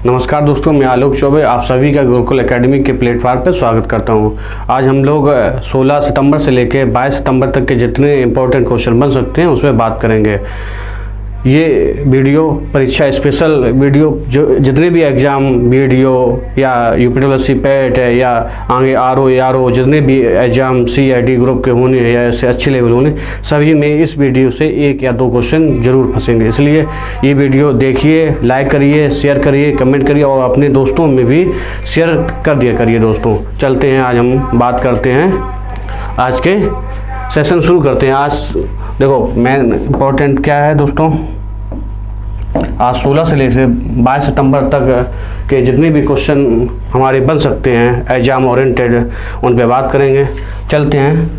नमस्कार दोस्तों, मैं आलोक चौबे आप सभी का गुरुकुल एकेडमी के प्लेटफॉर्म पर स्वागत करता हूं। आज हम लोग 16 सितंबर से लेकर 22 सितंबर तक के जितने इम्पोर्टेंट क्वेश्चन बन सकते हैं उसमें बात करेंगे। ये वीडियो परीक्षा स्पेशल वीडियो, जो जितने भी एग्ज़ाम वीडियो या यूपीडब्ल्यूएससी पेट है या आगे आरओ जितने भी एग्ज़ाम CIT ग्रुप के होने या ऐसे अच्छे लेवल होने, सभी में इस वीडियो से 1 या 2 क्वेश्चन जरूर फंसेंगे। इसलिए ये वीडियो देखिए, लाइक करिए, शेयर करिए, कमेंट करिए और अपने दोस्तों में भी शेयर कर दिया करिए। दोस्तों चलते हैं, आज हम बात करते हैं, आज के सेशन शुरू करते हैं। आज देखो मेन इम्पोर्टेंट क्या है दोस्तों, आज 16 से लेकर 22 सितंबर तक के जितने भी क्वेश्चन हमारे बन सकते हैं एग्जाम ओरिएंटेड, उन पे बात करेंगे। चलते हैं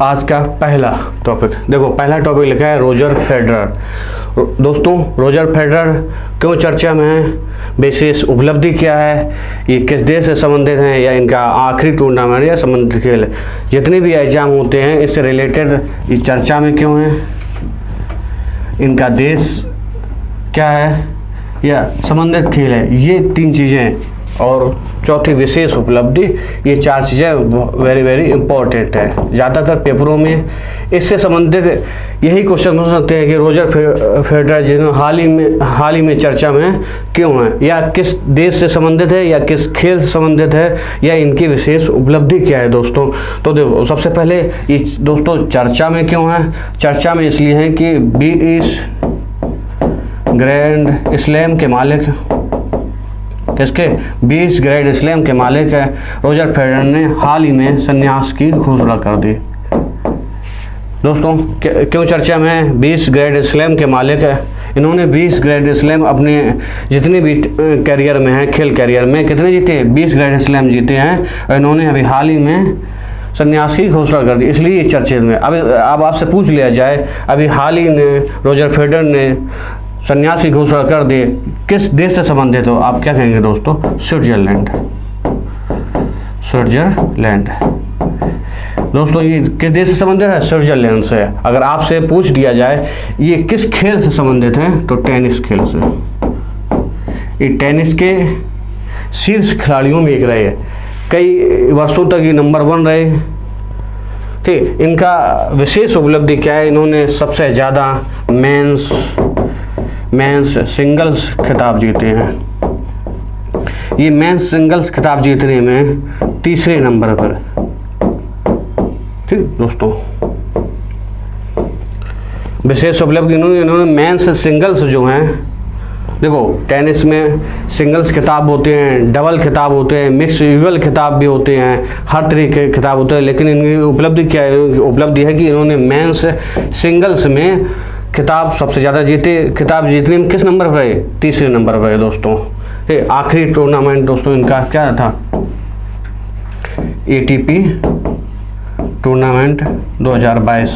आज का पहला टॉपिक। देखो पहला टॉपिक लिखा है रोजर फेडरर। दोस्तों रोजर फेडरर क्यों चर्चा में है, विशेष उपलब्धि क्या है, ये किस देश से संबंधित हैं या इनका आखिरी टूर्नामेंट या संबंधित खेल, जितने भी एग्जाम होते हैं इससे रिलेटेड ये चर्चा में क्यों है, इनका देश क्या है या संबंधित खेल है, ये 3 चीज़ें और चौथी विशेष उपलब्धि, ये 4 चीज़ें वेरी इम्पोर्टेंट है। ज़्यादातर पेपरों में इससे संबंधित यही क्वेश्चन हो सकते हैं कि रोजर फेडरर जिन्होंने हाल ही में चर्चा में क्यों है, या किस देश से संबंधित है या किस खेल से संबंधित है या इनकी विशेष उपलब्धि क्या है। दोस्तों तो देखो सबसे पहले ये दोस्तों चर्चा में क्यों है, चर्चा में इसलिए है कि 20 ग्रैंड स्लैम के मालिक, किसके 20 ग्रैंड स्लैम के मालिक है रोजर फेडरर ने हाल ही में संन्यास की घोषणा कर दी। दोस्तों क्यों चर्चा में, 20 ग्रैंड स्लैम के मालिक है, इन्होंने 20 ग्रैंड स्लैम अपने जितने भी कैरियर में हैं, खेल कैरियर में कितने जीते, 20 ग्रैंड स्लैम जीते हैं और इन्होंने अभी हाल ही में संन्यास की घोषणा कर दी, इसलिए ये चर्चे में। अब आपसे पूछ लिया जाए अभी हाल ही में रोजर फेडरर ने संन्यास की घोषणा कर दे, किस देश से संबंधित हो, आप क्या कहेंगे दोस्तों, स्विट्जरलैंड। दोस्तों ये किस देश से संबंधित है, स्विट्जरलैंड से। अगर आपसे पूछ दिया जाए ये किस खेल से संबंधित है, तो टेनिस खेल से। ये टेनिस के शीर्ष खिलाड़ियों में एक रहे, कई वर्षों तक ये नंबर 1 रहे। ठीक, इनका विशेष उपलब्धि क्या है, इन्होंने सबसे ज़्यादा मेंस सिंगल्स खिताब जीते हैं। ये मेंस सिंगल्स खिताब जीतने में तीसरे नंबर पर। ठीक दोस्तों, विशेष उपलब्धि इन्होंने मेंस सिंगल्स जो हैं, देखो टेनिस में सिंगल्स खिताब होते हैं, डबल खिताब होते हैं, मिक्स युगल खिताब भी होते हैं, हर तरह के खिताब होते हैं, लेकिन इनकी उपलब्धि क्या है, उपलब्धि है कि इन्होंने मेंस सिंगल्स में खिताब सबसे ज़्यादा जीते। खिताब जीतने में किस नंबर पर है, तीसरे नंबर पर है दोस्तों। आखिरी टूर्नामेंट दोस्तों इनका क्या था, ATP टूर्नामेंट 2022,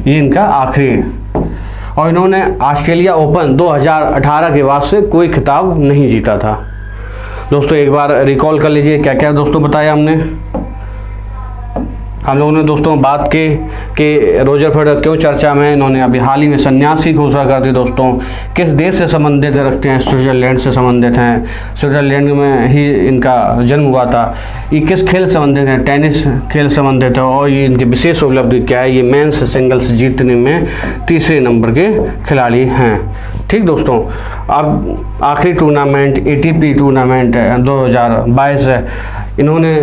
ये इनका आखिरी। और इन्होंने ऑस्ट्रेलिया ओपन 2018 के बाद से कोई खिताब नहीं जीता था। दोस्तों एक बार रिकॉल कर लीजिए क्या क्या दोस्तों बताया हमने। हम लोगों ने दोस्तों बात की कि रोजर फेडरर क्यों चर्चा में, इन्होंने अभी हाल ही में संन्यास की घोषणा कर दी। दोस्तों किस देश से संबंधित रखते हैं, स्विट्जरलैंड से संबंधित हैं, स्विट्जरलैंड में ही इनका जन्म हुआ था। ये किस खेल से संबंधित है, टेनिस खेल संबंधित है। और ये इनकी विशेष उपलब्धि क्या है, ये मेंस सिंगल्स जीतने में तीसरे नंबर के खिलाड़ी हैं। ठीक दोस्तों, अब आखिरी टूर्नामेंट ATP टूर्नामेंट 2022 है, इन्होंने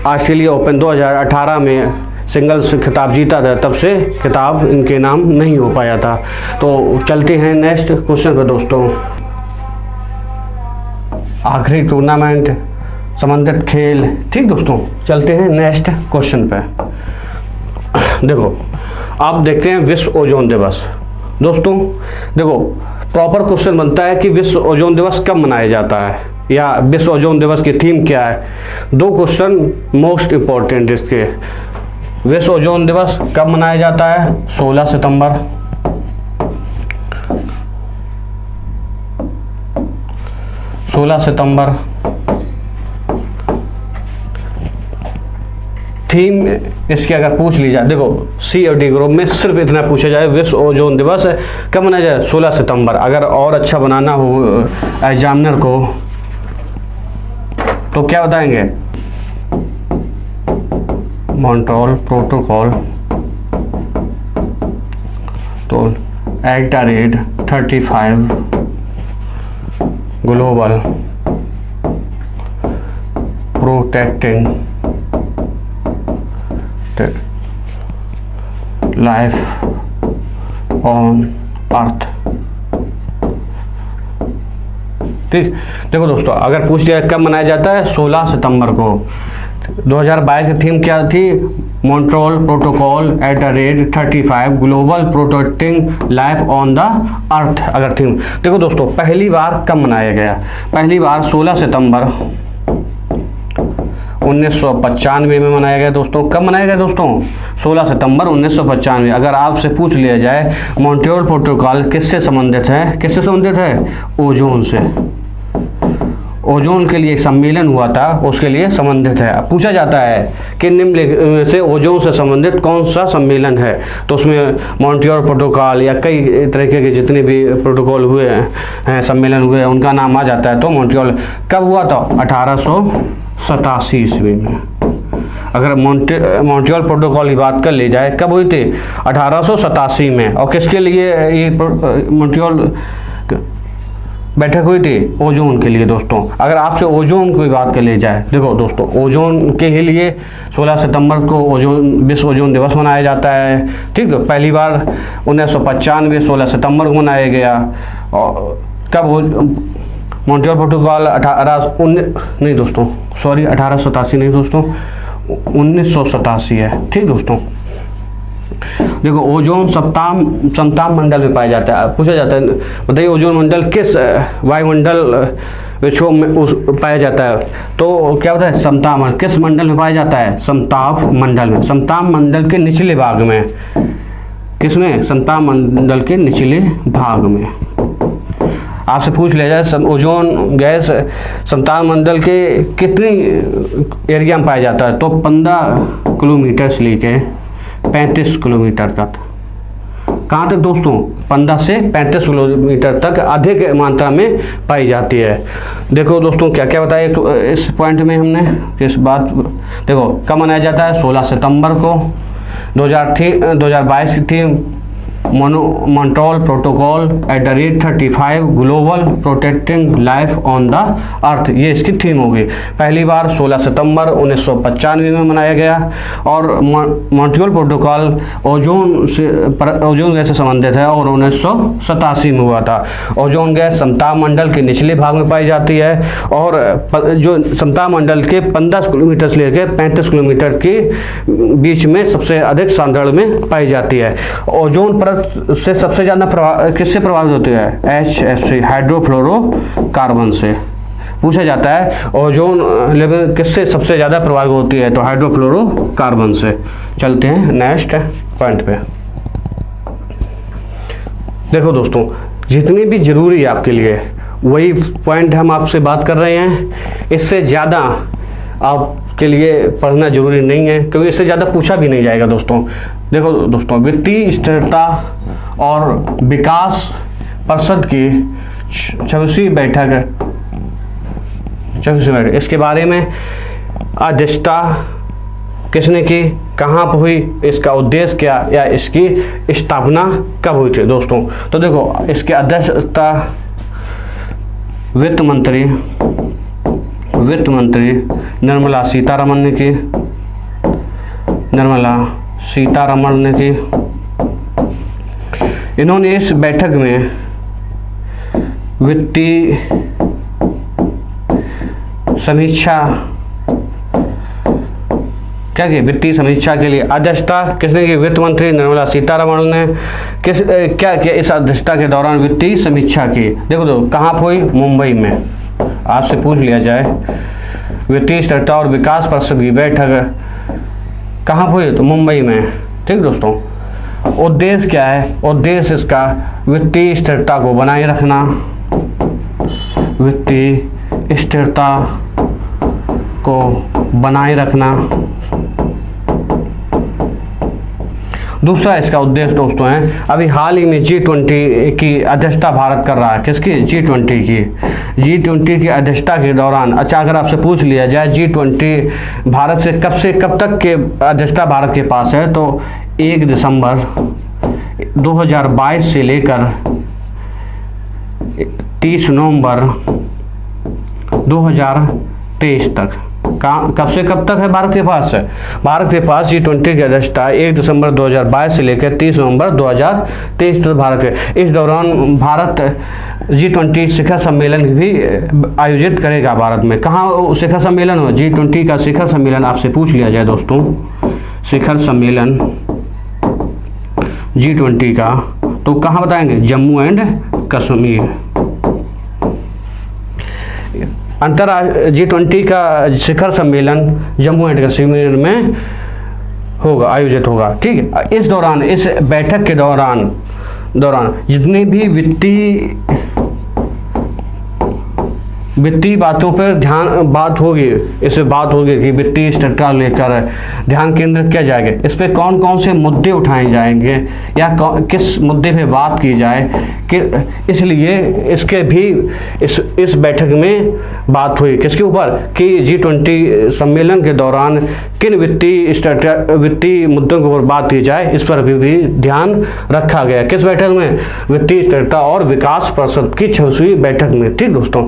ऑस्ट्रेलिया ओपन 2018 में सिंगल्स खिताब जीता था, तब से खिताब इनके नाम नहीं हो पाया था। तो चलते हैं नेक्स्ट क्वेश्चन पर दोस्तों। आखिरी टूर्नामेंट संबंधित खेल। ठीक दोस्तों, चलते हैं नेक्स्ट क्वेश्चन पे। देखो आप देखते हैं विश्व ओजोन दिवस। दोस्तों देखो प्रॉपर क्वेश्चन बनता है कि विश्व ओजोन दिवस कब मनाया जाता है या विश्व ओजोन दिवस की थीम क्या है। 2 क्वेश्चन मोस्ट इम्पोर्टेंट इसके। विश्व ओजोन दिवस कब मनाया जाता है, 16 सितंबर। 16 सितंबर। थीम इसकी अगर पूछ ली जाए, देखो सी और डी ग्रुप में सिर्फ इतना पूछा जाए, विश्व ओजोन दिवस कब मनाया जाए? 16 सितंबर। अगर और अच्छा बनाना हो एग्जामिनर को तो क्या बताएंगे? मॉन्ट्रियल प्रोटोकॉल तो @ 35 global protecting life on earth. ठीक, देखो दोस्तों, अगर पूछ लिया कब मनाया जाता है? 16 सितंबर को। 2022 की थीम क्या थी? Montreal protocol @ 35 global protecting life on the earth अगर थीम। देखो दोस्तों, पहली बार कब मनाया गया? पहली बार 16 सितंबर 1995 में मनाया गया दोस्तों। कब मनाया गया दोस्तों? 16 सितंबर 1995। अगर आपसे पूछ लिया जाए मॉन्ट्रियल प्रोटोकॉल किससे संबंधित है? किससे संबंधित है? ओजोन से। ओजोन के लिए एक सम्मेलन हुआ था, उसके लिए संबंधित है। पूछा जाता है कि निम्नलिखित से ओजोन से संबंधित कौन सा सम्मेलन है, तो उसमें मॉन्ट्रियल प्रोटोकॉल या कई तरीके के जितने भी प्रोटोकॉल हुए हैं, सम्मेलन हुए हैं, उनका नाम आ जाता है। तो मॉन्ट्रियल कब हुआ था? 1887 ईस्वी में। अगर मॉन्ट्रियल प्रोटोकॉल की बात कर ली जाए, कब हुई थी? 1887 में। और किसके लिए ये मॉन्ट्रियल बैठक हुई थी? ओजोन के लिए दोस्तों। अगर आपसे ओजोन की बात कर ली जाए, देखो दोस्तों, ओजोन के ही लिए 16 सितंबर को विश्व ओजोन दिवस मनाया जाता है। ठीक है, पहली बार 1995 16 सितंबर को मनाया गया। और कब मॉन्ट्रियल प्रोटोकॉल 1887 नहीं दोस्तों, 1987 है। ठीक दोस्तों, देखो ओजोन समताप मंडल में पाया जाता है। पूछा जाता है बताइए ओजोन मंडल किस वायुमंडल विक्षोभ में पाया जाता है? तो क्या होता है? समताप मंडल। किस मंडल में पाया जाता है? समताप मंडल में। समताप मंडल के निचले भाग में। किसमें? समताप मंडल के निचले भाग में। आपसे पूछ लिया जाए ओजोन गैस समताप मंडल के कितनी एरिया में पाया जाता है, तो 15 किलोमीटर से लेके 35 किलोमीटर तक। कहाँ तक दोस्तों? 15 से 35 किलोमीटर तक अधिक मात्रा में पाई जाती है। देखो दोस्तों, क्या क्या बताया तो इस पॉइंट में हमने इस बात। देखो कब मनाया जाता है? 16 सितंबर को। 2022 की थी Montreal protocol @ 35 global protecting life on the earth, ये इसकी थीम होगी। पहली बार 16 सितंबर 1995 में मनाया गया। और मॉन्ट्रियल प्रोटोकॉल ओजोन गैस से संबंधित है और 1987 में हुआ था। ओजोन गैस समताप मंडल के निचले भाग में पाई जाती है और जो समताप मंडल के 15 किलोमीटर से लेकर 35 किलोमीटर के बीच में सबसे अधिक सांद्रण में पाई जाती है। ओजोन परत से सबसे ज़्यादा किससे प्रभावित होती है? HFC हाइड्रोफ्लोरोकार्बन से। पूछा जाता है ओजोन लेवल किससे सबसे ज़्यादा प्रभावित होती है, तो हाइड्रोफ्लोरोकार्बन से। चलते हैं नेक्स्ट पॉइंट पे। देखो दोस्तों, जितनी भी जरूरी है आपके लिए वही पॉइंट हम आपसे बात कर रहे हैं। इससे ज़्यादा आपके लिए पढ़ना जरूरी नहीं है, क्योंकि इससे ज़्यादा पूछा भी नहीं जाएगा दोस्तों। देखो दोस्तों, वित्तीय स्थिरता और विकास परिषद की 26वीं बैठक, इसके बारे में अध्यक्षता किसने की, कहाँ पर हुई, इसका उद्देश्य क्या या इसकी स्थापना कब हुई थी दोस्तों? तो देखो, इसके अध्यक्षता वित्त मंत्री निर्मला सीतारमण ने की। इन्होंने इस बैठक में वित्तीय समीक्षा क्या की? वित्तीय समीक्षा के लिए अध्यक्षता किसने की? वित्त मंत्री निर्मला सीतारमण ने क्या किया इस अध्यक्षता के दौरान? वित्तीय समीक्षा की। देखो तो कहाँ हुई? मुंबई में। आपसे पूछ लिया जाए वित्तीय स्थिरता और विकास परिषद की बैठक कहाँ हुई, तो मुंबई में। ठीक दोस्तों, उद्देश्य क्या है? उद्देश्य इसका वित्तीय स्थिरता को बनाए रखना, वित्तीय स्थिरता को बनाए रखना दूसरा इसका उद्देश्य दोस्तों है, अभी हाल ही में G20 की अध्यक्षता भारत कर रहा है। किसकी? G20 की। G20 की अध्यक्षता के दौरान, अच्छा अगर आपसे पूछ लिया जाए G20 भारत से कब तक के अध्यक्षता भारत के पास है, तो 1 दिसंबर 2022 से लेकर 30 नवंबर 2023 तक। कब से कब तक है भारत के पास? है भारत के पास G20 की अध्यक्षता 1 दिसंबर 2022 से लेकर 30 नवंबर 2023 तक भारत के। इस दौरान भारत G20 शिखर सम्मेलन भी आयोजित करेगा भारत में। कहाँ शिखर सम्मेलन हो? G20 का शिखर सम्मेलन आपसे पूछ लिया जाए दोस्तों, शिखर सम्मेलन G20 का, तो कहाँ बताएंगे? जम्मू एंड कश्मीर। G20 का शिखर सम्मेलन जम्मू एंड कश्मीर में होगा, आयोजित होगा। ठीक है, इस दौरान, इस बैठक के दौरान जितनी भी वित्तीय बातों पर बात होगी, इसमें बात होगी कि वित्तीय स्थिरता लेकर ध्यान केंद्रित किया जाएगा। इस पे कौन कौन से मुद्दे उठाए जाएंगे या किस मुद्दे पे बात की जाए, कि इसलिए इसके भी इस बैठक में बात हुई। किसके ऊपर? कि G20 सम्मेलन के दौरान किन वित्तीय मुद्दों के ऊपर बात की जाए, इस पर भी ध्यान रखा गया। किस बैठक में? वित्तीय स्थिरता और विकास परिषद की 6वीं बैठक में। ठीक दोस्तों,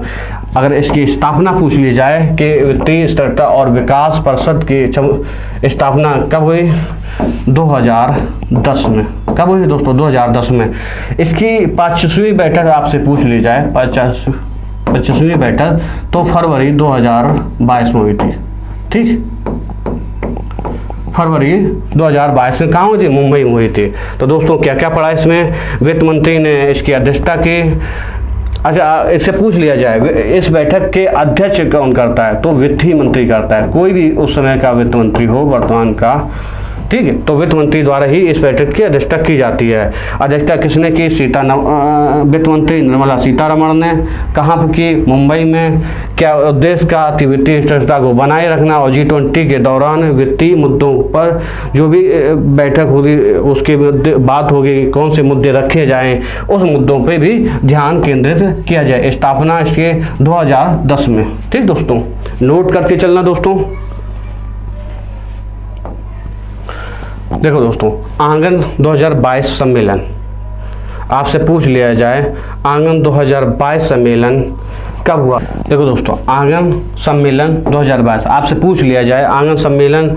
अगर इसकी स्थापना पूछ ली जाए कि वित्तीय स्थिरता और विकास परिषद की स्थापना कब हुई? 2010 में। कब हुई दोस्तों? 2010 में। इसकी 25वीं बैठक आपसे पूछ ली जाए, 25वीं बैठक, तो फरवरी 2022 में हुई थी। ठीक, फरवरी 2022 में कहाँ हुई थी? मुंबई में हुई थी। तो दोस्तों क्या क्या पढ़ा इसमें? वित्त मंत्री ने इसकी अध्यक्षता की। अच्छा, इससे पूछ लिया जाए इस बैठक के अध्यक्ष कौन करता है, तो वित्त मंत्री करता है। कोई भी उस समय का वित्त मंत्री हो, वर्तमान का, ठीक है, तो वित्त मंत्री द्वारा ही इस बैठक की अध्यक्षता की जाती है। अध्यक्षता किसने की? वित्त मंत्री निर्मला सीतारमण ने। कहाँ पर की? मुंबई में। क्या उद्देश्य का? वित्तीय स्थिरता को बनाए रखना, और G20 के दौरान वित्तीय मुद्दों पर जो भी बैठक होगी उसके बात होगी, कौन से मुद्दे रखे जाएं, उस मुद्दों पर भी ध्यान केंद्रित किया जाए। स्थापना इसके 2010 में। ठीक दोस्तों, नोट करके चलना दोस्तों। देखो दोस्तों, आंगन 2022 सम्मेलन आपसे पूछ लिया जाए, आंगन 2022 सम्मेलन कब हुआ? देखो दोस्तों, आंगन सम्मेलन 2022 आपसे पूछ लिया जाए, आंगन सम्मेलन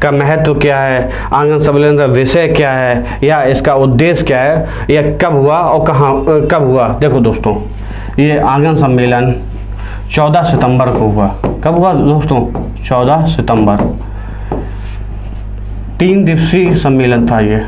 का महत्व क्या है, आंगन सम्मेलन का विषय क्या है, या इसका उद्देश्य क्या है, या कब हुआ और कहाँ कब हुआ। देखो दोस्तों, ये आंगन सम्मेलन 14 सितंबर को हुआ। कब हुआ दोस्तों? 14 सितंबर। 3 दिवसीय सम्मेलन था ये।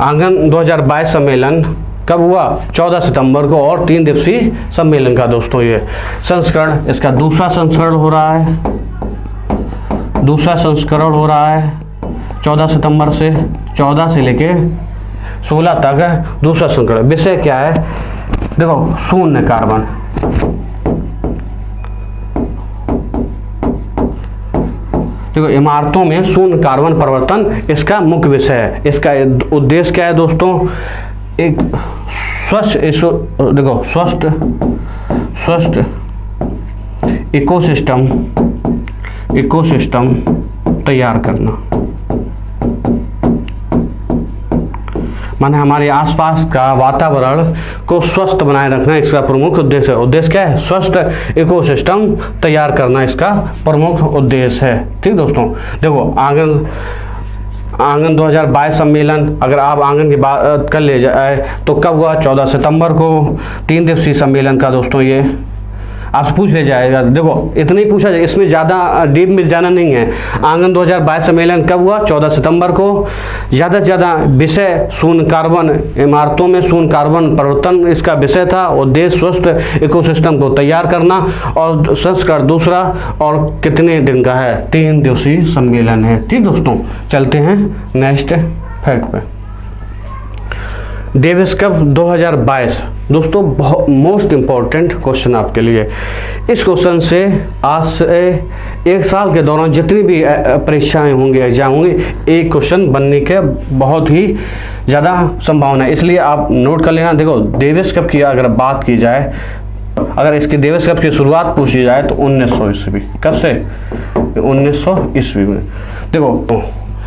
आंगन 2022 सम्मेलन कब हुआ? 14 सितंबर को, और 3 दिवसीय सम्मेलन का दोस्तों ये संस्करण, इसका दूसरा संस्करण हो रहा है। दूसरा संस्करण हो रहा है 14 सितंबर से, 14 से लेके 16 तक दूसरा संस्करण। विषय क्या है? देखो, शून्य कार्बन। देखो, इमारतों में शून्य कार्बन परिवर्तन इसका मुख्य विषय है। इसका उद्देश्य क्या है दोस्तों? एक स्वस्थ इकोसिस्टम तैयार करना, माने हमारे आसपास का वातावरण को स्वस्थ बनाए रखना इसका प्रमुख उद्देश्य है। उद्देश्य क्या है? स्वस्थ इकोसिस्टम तैयार करना इसका प्रमुख उद्देश्य है। ठीक दोस्तों, देखो आंगन 2022 सम्मेलन, अगर आप आंगन की बात कर ले जाए तो कब हुआ? 14 सितंबर को। 3 दिवसीय सम्मेलन का दोस्तों ये आपसे पूछ ले जाएगा। देखो, इतना ही पूछा जाए, इसमें ज़्यादा डीप में जाना नहीं है। आंगन 2022 सम्मेलन कब हुआ? 14 सितंबर को। ज़्यादा से ज़्यादा विषय शून्य कार्बन, इमारतों में शून्य कार्बन परिवर्तन इसका विषय था। उद्देश्य स्वस्थ इकोसिस्टम को तैयार करना, और संस्करण दूसरा। और कितने दिन का है? 3 दिवसीय सम्मेलन है। ठीक दोस्तों, चलते हैं नेक्स्ट फैक्ट पे। डेविस कप 2022 दोस्तों बहुत मोस्ट इम्पॉर्टेंट क्वेश्चन आपके लिए। इस क्वेश्चन से आज से एक साल के दौरान जितनी भी परीक्षाएं होंगी, एग्जाम होंगे, एक क्वेश्चन बनने के बहुत ही ज़्यादा संभावना है, इसलिए आप नोट कर लेना। देखो डेविस कप की अगर बात की जाए, अगर इसके डेविस कप की शुरुआत पूछी जाए तो 1900 ईस्वी। कब से? 1900 ईस्वी में। देखो तो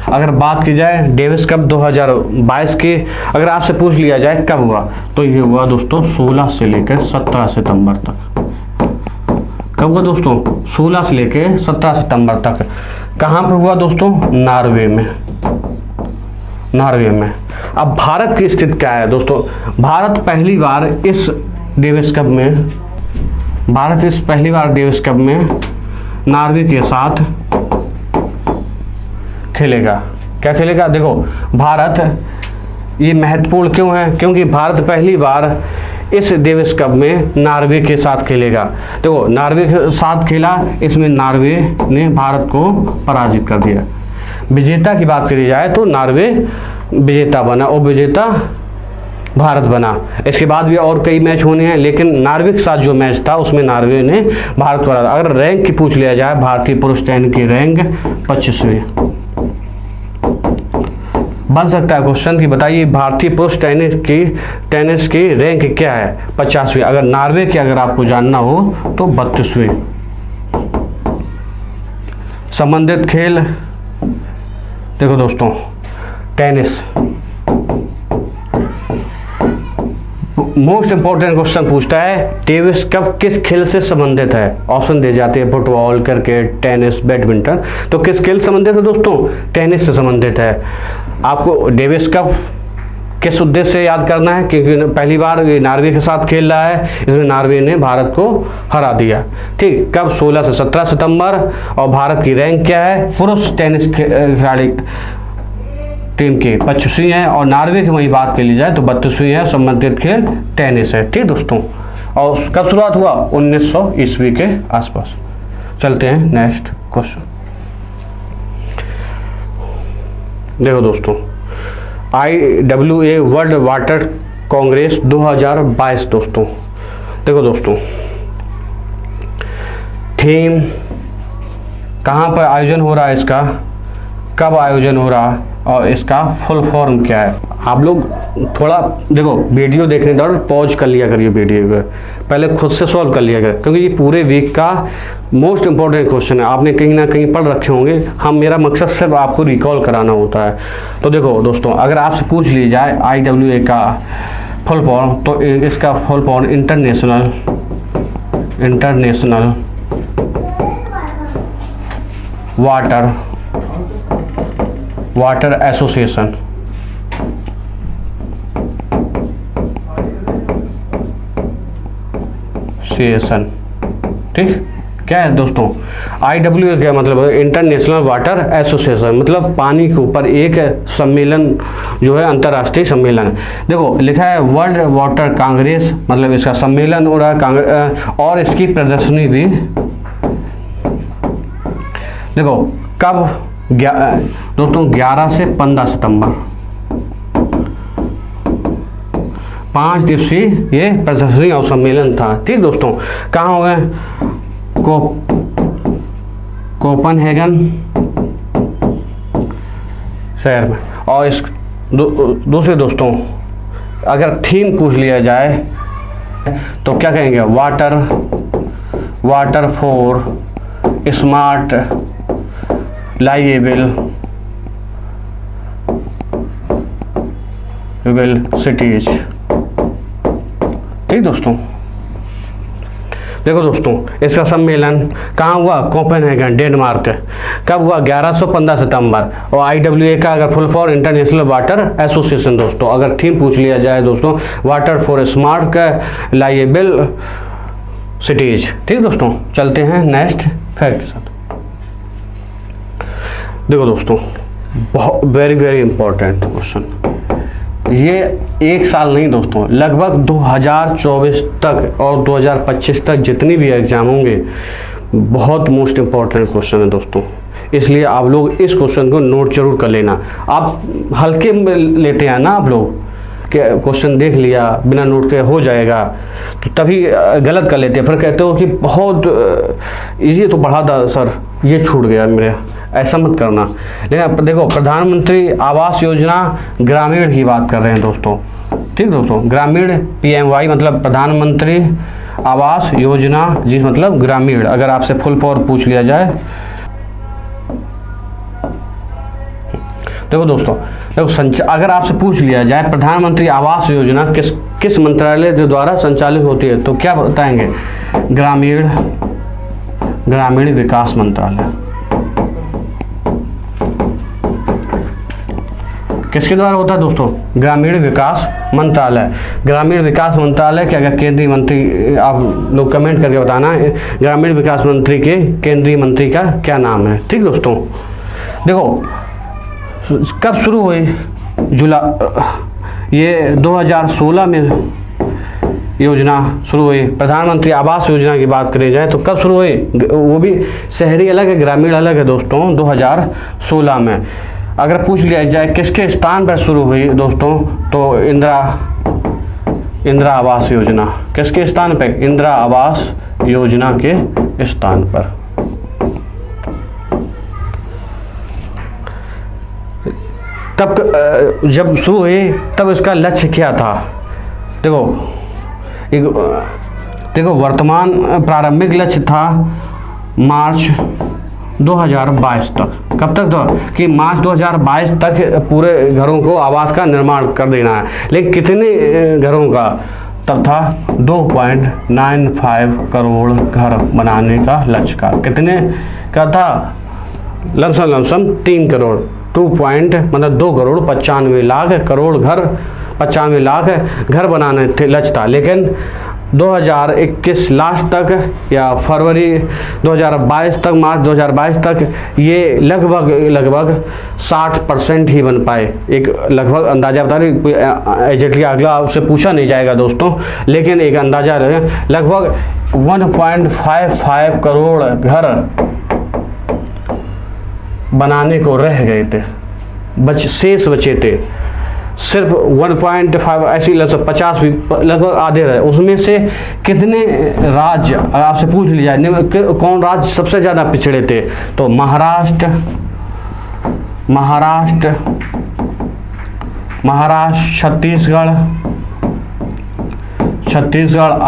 अगर बात की जाए डेविस कप 2022 की, अगर आपसे पूछ लिया जाए कब हुआ, तो ये हुआ दोस्तों 16 से लेकर 17 सितंबर तक। कब हुआ दोस्तों? 16 से लेकर 17 सितंबर तक। कहाँ पर हुआ दोस्तों? नॉर्वे में। नॉर्वे में। अब भारत की स्थिति क्या है दोस्तों? भारत पहली बार इस डेविस कप में, पहली बार डेविस कप में नॉर्वे के साथ खेलेगा। क्या खेलेगा? देखो भारत, ये महत्वपूर्ण क्यों है? क्योंकि भारत पहली बार इस डेविस कप में नॉर्वे के साथ खेलेगा। देखो नॉर्वे के साथ खेला, इसमें नॉर्वे ने भारत को पराजित कर दिया। विजेता की बात करी जाए तो नॉर्वे विजेता बना और विजेता भारत बना। इसके बाद भी और कई मैच होने हैं, लेकिन नॉर्वे के साथ जो मैच था उसमें नॉर्वे ने भारत को हराया। अगर रैंक की पूछ लिया जाए, भारतीय पुरुष टेनिस की रैंक 25वीं बन सकता है क्वेश्चन की। बताइए भारतीय पुरुष टेनिस की रैंक क्या है? 50वीं। अगर नॉर्वे की अगर आपको जानना हो तो 32वीं। संबंधित खेल देखो दोस्तों, टेनिस। मोस्ट इंपॉर्टेंट क्वेश्चन पूछता है डेविस कप किस खेल से संबंधित है? ऑप्शन दे जाते हैं फुटबॉल, क्रिकेट, टेनिस, बैडमिंटन। तो किस खेल से संबंधित है दोस्तों? टेनिस से संबंधित है। आपको डेविस कप किस उद्देश्य से याद करना है? क्योंकि पहली बार ये नॉर्वे के साथ खेल रहा है, इसमें नॉर्वे ने भारत को हरा दिया। ठीक, कब? 16 से 17 सितंबर। और भारत की रैंक क्या है? पुरुष टेनिस खिलाड़ी टीम की 25वीं है, और नॉर्वे की वही बात कर ली जाए तो 32वीं है। संबंधित खेल टेनिस है। ठीक दोस्तों, और कब शुरुआत हुआ? 1900 ईस्वी के आसपास। चलते हैं नेक्स्ट क्वेश्चन। देखो दोस्तों, IWA वर्ल्ड वाटर कांग्रेस 2022 दोस्तों। देखो दोस्तों, थीम, कहाँ पर आयोजन हो रहा है इसका, कब आयोजन हो रहा, और इसका फुल फॉर्म क्या है? आप लोग थोड़ा देखो वीडियो देखने दौरान पॉज कर लिया करिए वीडियो को, पहले खुद से सॉल्व कर लिया करिए, क्योंकि ये पूरे वीक का मोस्ट इंपॉर्टेंट क्वेश्चन है। आपने कहीं ना कहीं पढ़ रखे होंगे, हम मेरा मकसद सिर्फ आपको रिकॉल कराना होता है। तो देखो दोस्तों, अगर आपसे पूछ ली जाए IWA का फुल फॉर्म, तो इसका full form international water association. ठीक, क्या है दोस्तों? IWA क्या मतलब है? इंटरनेशनल वाटर एसोसिएशन, मतलब पानी के ऊपर एक सम्मेलन जो है, अंतर्राष्ट्रीय सम्मेलन। देखो लिखा है वर्ल्ड वाटर कांग्रेस, मतलब इसका सम्मेलन हो रहा है, और इसकी प्रदर्शनी भी। देखो कब? दोस्तों 11 से 15 सितंबर, 5 दिवसीय ये प्रदर्शनी और सम्मेलन था। ठीक दोस्तों, कहाँ हुए? कोपनहेगन शहर में। और इस दूसरे दोस्तों, अगर थीम पूछ लिया जाए तो क्या कहेंगे? Water for smart livable cities. ठीक दोस्तों, देखो दोस्तों, इसका सम्मेलन कहाँ हुआ? Copenhagen, Denmark. कब हुआ? 11 से 15 सितंबर। और IWA का अगर full form international water association दोस्तों। अगर थीम पूछ लिया जाए दोस्तों, water for smart livable cities. ठीक दोस्तों, चलते हैं नेक्स्ट फैक्ट के साथ। देखो दोस्तों, बहुत वेरी इंपॉर्टेंट क्वेश्चन। ये एक साल नहीं दोस्तों, लगभग 2024 तक और 2025 तक जितनी भी एग्जाम होंगे, बहुत मोस्ट इम्पॉर्टेंट क्वेश्चन है दोस्तों। इसलिए आप लोग इस क्वेश्चन को नोट जरूर कर लेना। आप हल्के में लेते हैं ना आप लोग, क्वेश्चन देख लिया बिना नोट के हो जाएगा, तो तभी गलत कर लेते हैं। फिर कहते हो कि बहुत इजी तो पढ़ा था सर, ये छूट गया मेरे, ऐसा मत करना। लेकिन देखो, प्रधानमंत्री आवास योजना ग्रामीण की बात कर रहे हैं दोस्तों, ठीक दोस्तों। ग्रामीण PMY मतलब प्रधानमंत्री आवास योजना, जिस मतलब ग्रामीण। अगर आपसे फुल फॉर्म पूछ लिया जाए, देखो दोस्तों, देखो अगर आपसे पूछ लिया जाए प्रधानमंत्री आवास योजना किस मंत्रालय के द्वारा संचालित होती है, तो क्या बताएंगे? ग्रामीण विकास मंत्रालय। किसके द्वारा होता है दोस्तों? ग्रामीण विकास मंत्रालय। ग्रामीण विकास मंत्रालय के अगर केंद्रीय मंत्री, आप लोग कमेंट करके बताना, ग्रामीण विकास मंत्री के केंद्रीय मंत्री का क्या नाम है, ठीक दोस्तों। देखो, कब शुरू हुई ये 2016 में योजना शुरू हुई। प्रधानमंत्री आवास योजना की बात करी जाए तो कब शुरू हुई? वो भी शहरी अलग है, ग्रामीण अलग है दोस्तों, 2016 में। अगर पूछ लिया जाए किसके स्थान पर शुरू हुई दोस्तों, तो इंदिरा आवास योजना। किसके स्थान पर? इंदिरा आवास योजना के स्थान पर। तब जब शुरू हुई तब इसका लक्ष्य क्या था? देखो वर्तमान प्रारंभिक लक्ष्य था मार्च 2022 तक। कब तक था? कि मार्च 2022 तक पूरे घरों को आवास का निर्माण कर देना है। लेकिन कितने घरों का? तब था 2.95 करोड़ घर बनाने का लक्ष्य का। कितने का था? लमसम 3 करोड़, 2 करोड़ 95 लाख करोड़ घर, 95 लाख घर बनाने थे लक्ष्य था। लेकिन 2021 लास्ट तक या फरवरी 2022 तक, मार्च 2022 तक ये लगभग 60% ही बन पाए। एक लगभग अंदाजा बता रहे, एग्जैक्टली अगला उससे पूछा नहीं जाएगा दोस्तों, लेकिन एक अंदाजा रहे, लगभग 1.55 करोड़ घर बनाने को रह गए थे, शेष बचे थे। सिर्फ 1.5 ऐसी लगभग 50 भी लगभग आधे रहे। उसमें से कितने राज्य, आपसे पूछ लिया जाए कौन राज्य सबसे ज़्यादा पिछड़े थे, तो महाराष्ट्र, छत्तीसगढ़,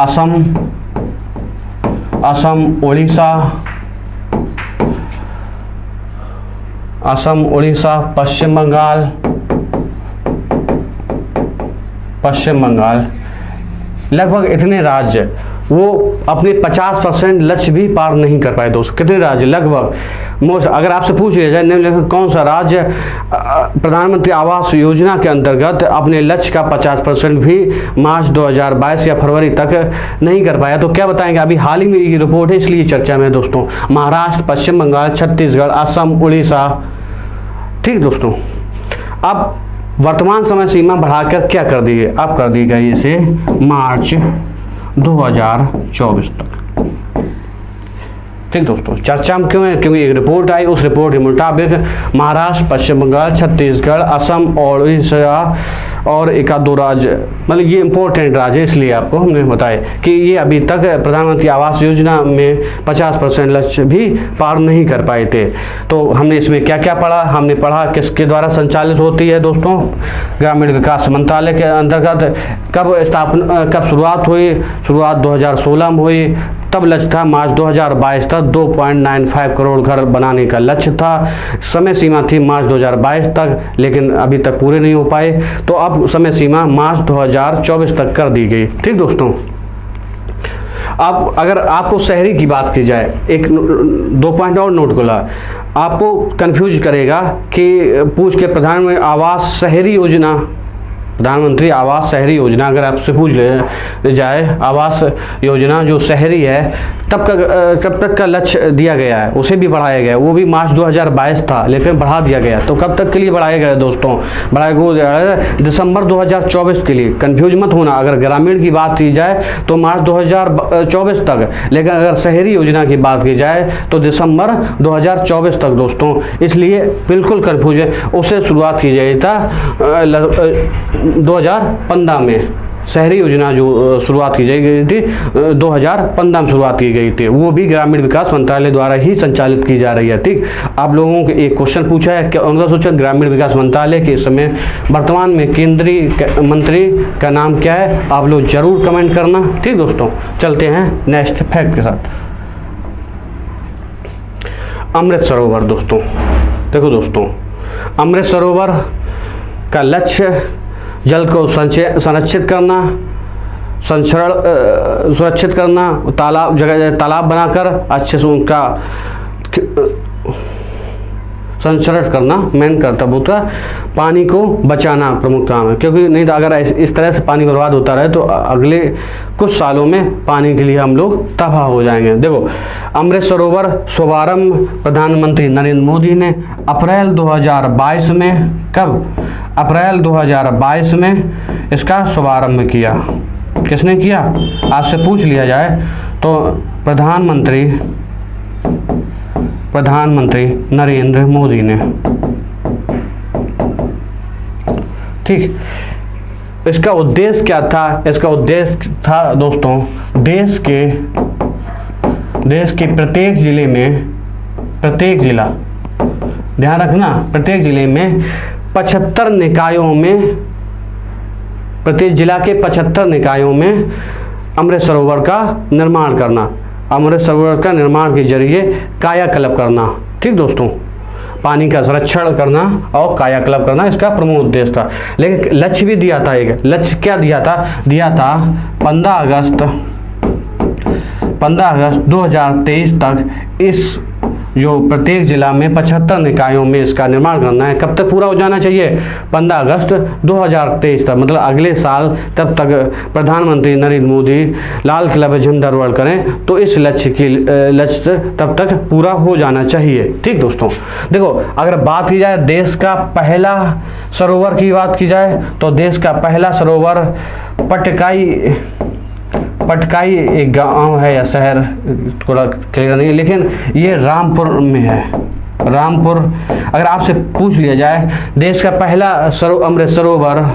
असम, उड़ीसा, पश्चिम बंगाल, लगभग इतने राज्य वो अपने 50% लक्ष्य भी पार नहीं कर पाए दोस्तों। कितने राज्य? लगभग मोस्ट। अगर आपसे पूछ लिया जाए निम्नलिखित कौन सा राज्य प्रधानमंत्री आवास योजना के अंतर्गत अपने लक्ष्य का 50% भी मार्च 2022 या फरवरी तक नहीं कर पाया, तो क्या बताएंगे? अभी हाल ही में ये रिपोर्ट है इसलिए चर्चा में दोस्तों। महाराष्ट्र, पश्चिम बंगाल, छत्तीसगढ़, असम, उड़ीसा, ठीक दोस्तों। अब वर्तमान समय सीमा बढ़ाकर क्या कर दी है? अब कर दी गई इसे मार्च 2024 तक, ठीक दोस्तों। चर्चा में क्यों है? क्योंकि एक रिपोर्ट आई, उस रिपोर्ट के मुताबिक महाराष्ट्र, पश्चिम बंगाल, छत्तीसगढ़, असम और उड़ीसा और एक आध दो राज्य, मतलब ये इंपॉर्टेंट राज्य है, इसलिए आपको हमने बताया कि ये अभी तक प्रधानमंत्री आवास योजना में 50% लक्ष्य भी पार नहीं कर पाए थे। तो हमने इसमें क्या क्या पढ़ा? हमने पढ़ा किसके द्वारा संचालित होती है दोस्तों? ग्रामीण विकास मंत्रालय के अंतर्गत। कब शुरुआत हुई? शुरुआत 2016 में हुई। तब लक्ष्य था मार्च 2022 तक 2.95 करोड़ घर बनाने का लक्ष्य था। समय सीमा थी मार्च 2022 तक, लेकिन अभी तक पूरे नहीं हो पाए, तो अब समय सीमा मार्च 2024 तक कर दी गई, ठीक दोस्तों। अब अगर आपको शहरी की बात की जाए, एक 2 पॉइंट और नोट को ला, आपको कंफ्यूज करेगा कि पूछ के प्रधानमंत्री आवास शहरी योजना, प्रधानमंत्री आवास शहरी योजना अगर आपसे पूछ ले जाए, आवास योजना जो शहरी है कब तक का लक्ष्य दिया गया है, उसे भी बढ़ाया गया। वो भी मार्च 2022 था, लेकिन बढ़ा दिया गया। तो कब तक के लिए बढ़ाया गया दोस्तों? बढ़ाया गया दिसंबर 2024 के लिए। कंफ्यूज मत होना, अगर ग्रामीण की बात की जाए तो मार्च 2024 तक, लेकिन अगर शहरी योजना की बात की जाए तो दिसंबर 2024 तक दोस्तों। इसलिए बिल्कुल कंफ्यूज है, उससे शुरुआत की जाए था 2015 में शहरी योजना जो शुरुआत की गई थी 2015 में शुरुआत की गई थी, वो भी ग्रामीण विकास मंत्रालय द्वारा ही संचालित की जा रही है। ठीक, आप लोगों को एक क्वेश्चन पूछा है कि उनका सोचा ग्रामीण विकास मंत्रालय के समय वर्तमान में केंद्रीय मंत्री का नाम क्या है, आप लोग जरूर कमेंट करना। ठीक दोस्तों, चलते हैं नेक्स्ट फैक्ट के साथ। अमृत सरोवर दोस्तों, देखो दोस्तों, अमृत सरोवर का लक्ष्य जल को संरक्षित करना, सुरक्षित करना, तालाब जगह तालाब बनाकर अच्छे से उनका संरक्षण करना मेन कर्तव्य होता है। पानी को बचाना प्रमुख काम है, क्योंकि नहीं तो अगर इस तरह से पानी बर्बाद होता रहे तो अगले कुछ सालों में पानी के लिए हम लोग तबाह हो जाएंगे। देखो, अमृत सरोवर शुभारंभ प्रधानमंत्री नरेंद्र मोदी ने अप्रैल 2022 में, कब? अप्रैल 2022 में इसका शुभारंभ किया। किसने किया? आपसे पूछ लिया जाए तो प्रधानमंत्री नरेंद्र मोदी ने। ठीक, इसका उद्देश्य क्या था? इसका उद्देश्य था दोस्तों, देश के प्रत्येक जिले में, प्रत्येक जिला, ध्यान रखना, प्रत्येक जिले में 75 निकायों में, प्रत्येक जिला के 75 निकायों में अमृत सरोवर का निर्माण करना, अमृत सरोवर का निर्माण के जरिए कायाकल्प करना। ठीक दोस्तों, पानी का संरक्षण करना और कायाकल्प करना इसका प्रमुख उद्देश्य था। लेकिन लक्ष्य भी दिया था, एक लक्ष्य क्या दिया था? 15 अगस्त 2023 तक इस जो प्रत्येक जिला में 75 निकायों में इसका निर्माण करना है। कब तक पूरा हो जाना चाहिए? 15 अगस्त 2023 तक, मतलब अगले साल। तब तक प्रधानमंत्री नरेंद्र मोदी लाल किला पर झंडारोहण करें तो इस लक्ष्य तब तक पूरा हो जाना चाहिए। ठीक दोस्तों, देखो, अगर बात की जाए देश का पहला सरोवर की बात की जाए तो देश का पहला सरोवर पटकाई एक गांव है या शहर, थोड़ा क्लियर नहीं है, लेकिन ये रामपुर में है। रामपुर, अगर आपसे पूछ लिया जाए देश का पहला अमृत सरोवर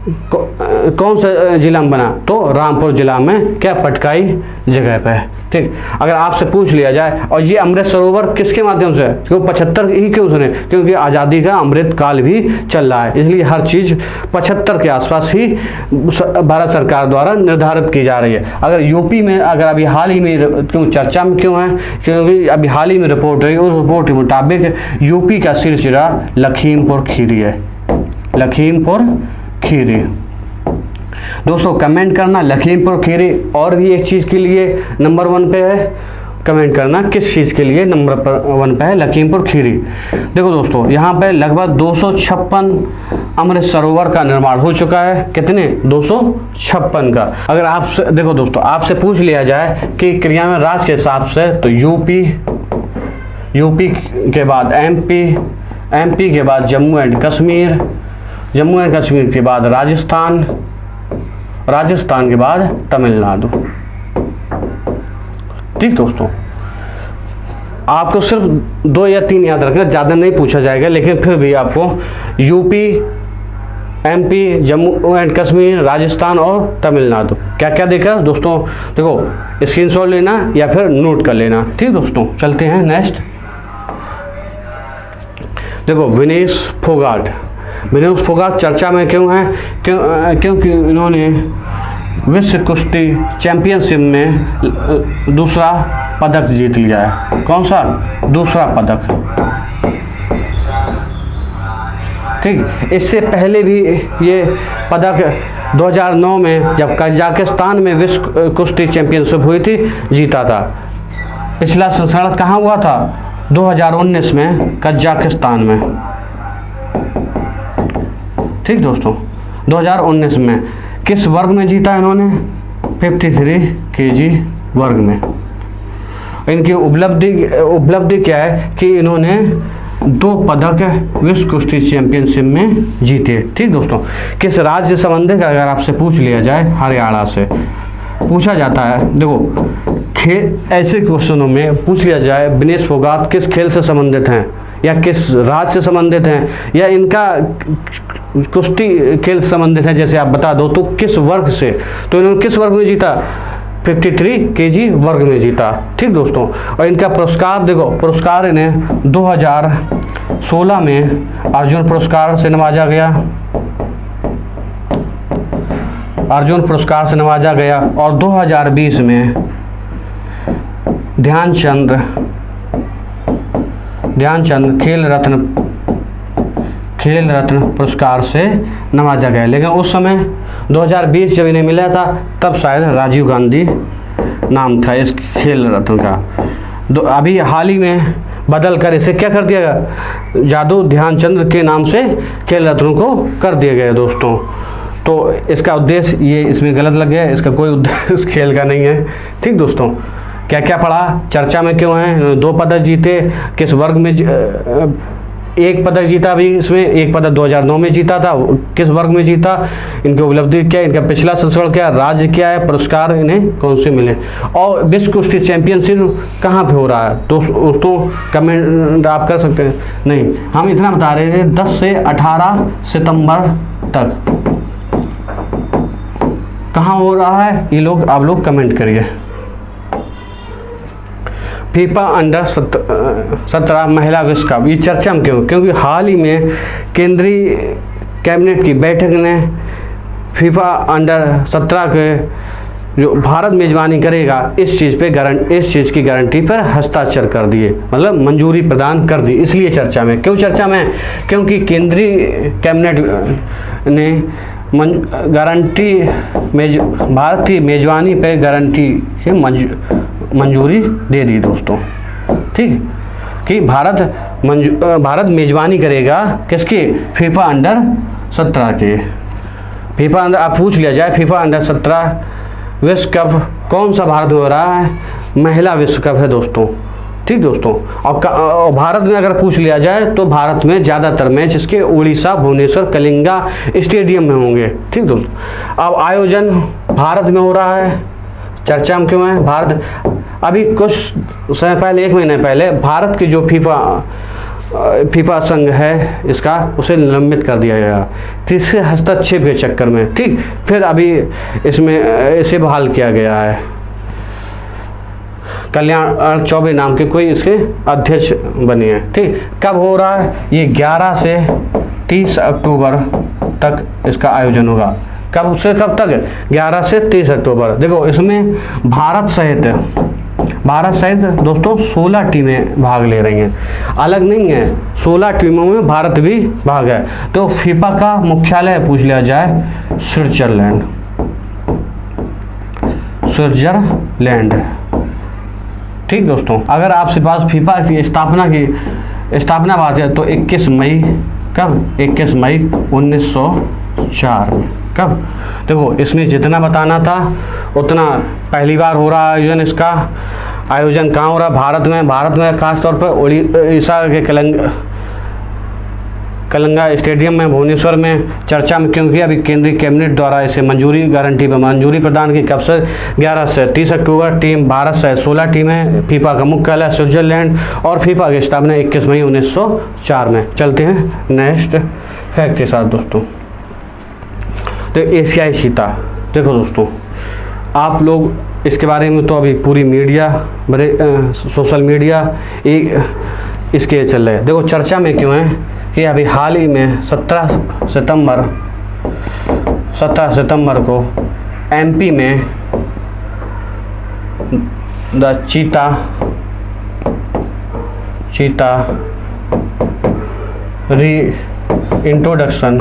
कौन सा जिला में बना, तो रामपुर जिला में, क्या? पटकाई जगह पे है। ठीक, अगर आपसे पूछ लिया जाए और ये अमृत सरोवर किसके माध्यम से? क्यों 75 ही क्यों सुने? क्योंकि आज़ादी का अमृत काल भी चल रहा है, इसलिए हर चीज़ 75 के आसपास ही भारत सरकार द्वारा निर्धारित की जा रही है। अगर यूपी में, अगर अभी हाल ही में क्यों चर्चा में क्यों है? क्योंकि अभी हाल ही में रिपोर्ट रही, उस रिपोर्ट के मुताबिक यूपी का सिलसिला लखीमपुर खीरी है। लखीमपुर खीरी दोस्तों, कमेंट करना लखीमपुर खीरी। और भी एक चीज़ के लिए नंबर 1 पे है, कमेंट करना किस चीज़ के लिए नंबर 1 पे है लखीमपुर खीरी। देखो दोस्तों, यहाँ पे लगभग 256 अमृत सरोवर का निर्माण हो चुका है। कितने? 256 का। अगर आपसे, देखो दोस्तों, आपसे पूछ लिया जाए कि क्रियान्वयन राज्य के हिसाब से तो यूपी के बाद एमपी के बाद जम्मू एंड कश्मीर के बाद राजस्थान के बाद तमिलनाडु। ठीक दोस्तों, आपको सिर्फ 2 या 3 याद रखना, ज़्यादा नहीं पूछा जाएगा, लेकिन फिर भी आपको UP, MP, Jammu and Kashmir, Rajasthan और तमिलनाडु क्या क्या देखा दोस्तों? देखो, स्क्रीनशॉट लेना या फिर नोट कर लेना। ठीक दोस्तों, चलते हैं नेक्स्ट। देखो, विनेश फोगाट चर्चा में क्यों है? क्योंकि इन्होंने विश्व कुश्ती चैंपियनशिप में दूसरा पदक जीत लिया है। कौन सा? दूसरा पदक। ठीक, इससे पहले भी ये पदक 2009 में जब कजाकिस्तान में विश्व कुश्ती चैंपियनशिप हुई थी, जीता था। पिछला संस्करण कहाँ हुआ था? 2019 में कजाकिस्तान में। ठीक दोस्तों, 2019 में किस वर्ग में जीता इन्होंने? 53 kg वर्ग में। इनकी उपलब्धि क्या है कि इन्होंने 2 पदक विश्व कुश्ती चैंपियनशिप में जीते। ठीक दोस्तों, किस राज्य से संबंधित? अगर आपसे पूछ लिया जाए हरियाणा से पूछा जाता है। देखो, ऐसे क्वेश्चनों में पूछ लिया जाए विनेश फोगाट किस खेल से संबंधित हैं या किस राज्य से संबंधित हैं या इनका कुश्ती खेल से संबंधित है जैसे आप बता दो तो किस वर्ग से, तो इन्होंने किस वर्ग में जीता, 53 kg वर्ग में जीता। ठीक दोस्तों, और इनका पुरस्कार देखो, पुरस्कार इन्हें 2016 में अर्जुन पुरस्कार से नवाजा गया, अर्जुन पुरस्कार से नवाजा गया, और 2020 में ध्यानचंद खेल रत्न पुरस्कार से नवाजा गया। लेकिन उस समय 2020 जब इन्हें मिला था तब शायद राजीव गांधी नाम था इस खेल रत्न का। अभी हाल ही में बदल कर इसे क्या कर दिया गया, जादू ध्यानचंद के नाम से खेल रत्न को कर दिया गया दोस्तों। तो इसका उद्देश्य ये इसमें गलत लग गया, इसका कोई उद्देश्य इस खेल का नहीं है। ठीक दोस्तों, क्या क्या पढ़ा, चर्चा में क्यों है, 2 पदक जीते, किस वर्ग में, 1 पदक जीता अभी इसमें, 1 पदक 2009 में जीता था, किस वर्ग में जीता, इनकी उपलब्धि क्या, इनका पिछला संस्करण क्या, राज्य क्या है, पुरस्कार इन्हें कौन से मिले, और विश्व कुश्ती चैंपियनशिप कहाँ पे हो रहा है दोस्तों, कमेंट आप कर सकते हैं। नहीं, हम इतना बता रहे थे 10 से 18 सितंबर तक कहाँ हो रहा है, ये लोग आप लोग कमेंट करिए। फीफा अंडर 17 महिला विश्व कप, ये चर्चा में क्यों, क्योंकि हाल ही में केंद्रीय कैबिनेट की बैठक ने फीफा अंडर 17 के जो भारत मेजबानी करेगा इस चीज़ की गारंटी पर हस्ताक्षर कर दिए, मतलब मंजूरी प्रदान कर दी। इसलिए चर्चा में, क्यों चर्चा में, क्योंकि केंद्रीय कैबिनेट ने गारंटी भारत की मेजबानी पर गारंटी की मंजूरी दे दी दोस्तों। ठीक, कि भारत मेजबानी करेगा किसकी, फीफा अंडर 17 के। फीफा अंडर, आप पूछ लिया जाए फीफा अंडर 17 विश्व कप कौन सा भारत में हो रहा है, महिला विश्व कप है दोस्तों। ठीक दोस्तों, और भारत में अगर पूछ लिया जाए तो भारत में ज़्यादातर मैच इसके उड़ीसा, भुवनेश्वर, कलिंगा स्टेडियम में होंगे। ठीक दोस्तों, अब आयोजन भारत में हो रहा है, चर्चा में क्यों है, भारत अभी कुछ समय पहले, 1 महीने पहले भारत की जो फीफा संघ है इसका, उसे निलंबित कर दिया गया तीसरे हस्तक्षेप के चक्कर में। ठीक, फिर अभी इसमें इसे बहाल किया गया है, कल्याण चौबे नाम के कोई इसके अध्यक्ष बने हैं। ठीक, कब हो रहा है ये, 11 से 30 अक्टूबर तक इसका आयोजन होगा। कब से कब तक, 11 से 30 अक्टूबर। देखो इसमें भारत सहित दोस्तों 16 टीमें भाग ले रही हैं, अलग नहीं है, 16 टीमों में भारत भी भाग है। तो फीफा का मुख्यालय पूछ लिया जाए, स्विट्जरलैंड। ठीक दोस्तों, अगर आपसे पास फीफा की स्थापना बात है तो 21 मई, कब, 21 मई 1904 में। कब, देखो इसमें जितना बताना था उतना, पहली बार हो रहा आयोजन, इसका आयोजन कहाँ हो रहा है, भारत में खासतौर पर उड़ीसा के कलिंगा स्टेडियम में, भुवनेश्वर में। चर्चा में क्योंकि अभी केंद्रीय कैबिनेट द्वारा इसे गारंटी पर मंजूरी प्रदान की। कब से, 11 से 30 अक्टूबर। टीम भारत से 16 टीमें, फीफा का मुख्यालय स्विट्जरलैंड, और फीफा की स्थापना 21 मई 1904 में। चलते हैं नेक्स्ट फैक्ट के साथ दोस्तों। तो एशियाई चीता, देखो दोस्तों आप लोग इसके बारे में तो अभी पूरी मीडिया, सोशल मीडिया इसके चल रहे हैं। देखो चर्चा में क्यों है कि अभी हाल ही में 17 सितंबर को एमपी में द चीता री इंट्रोडक्शन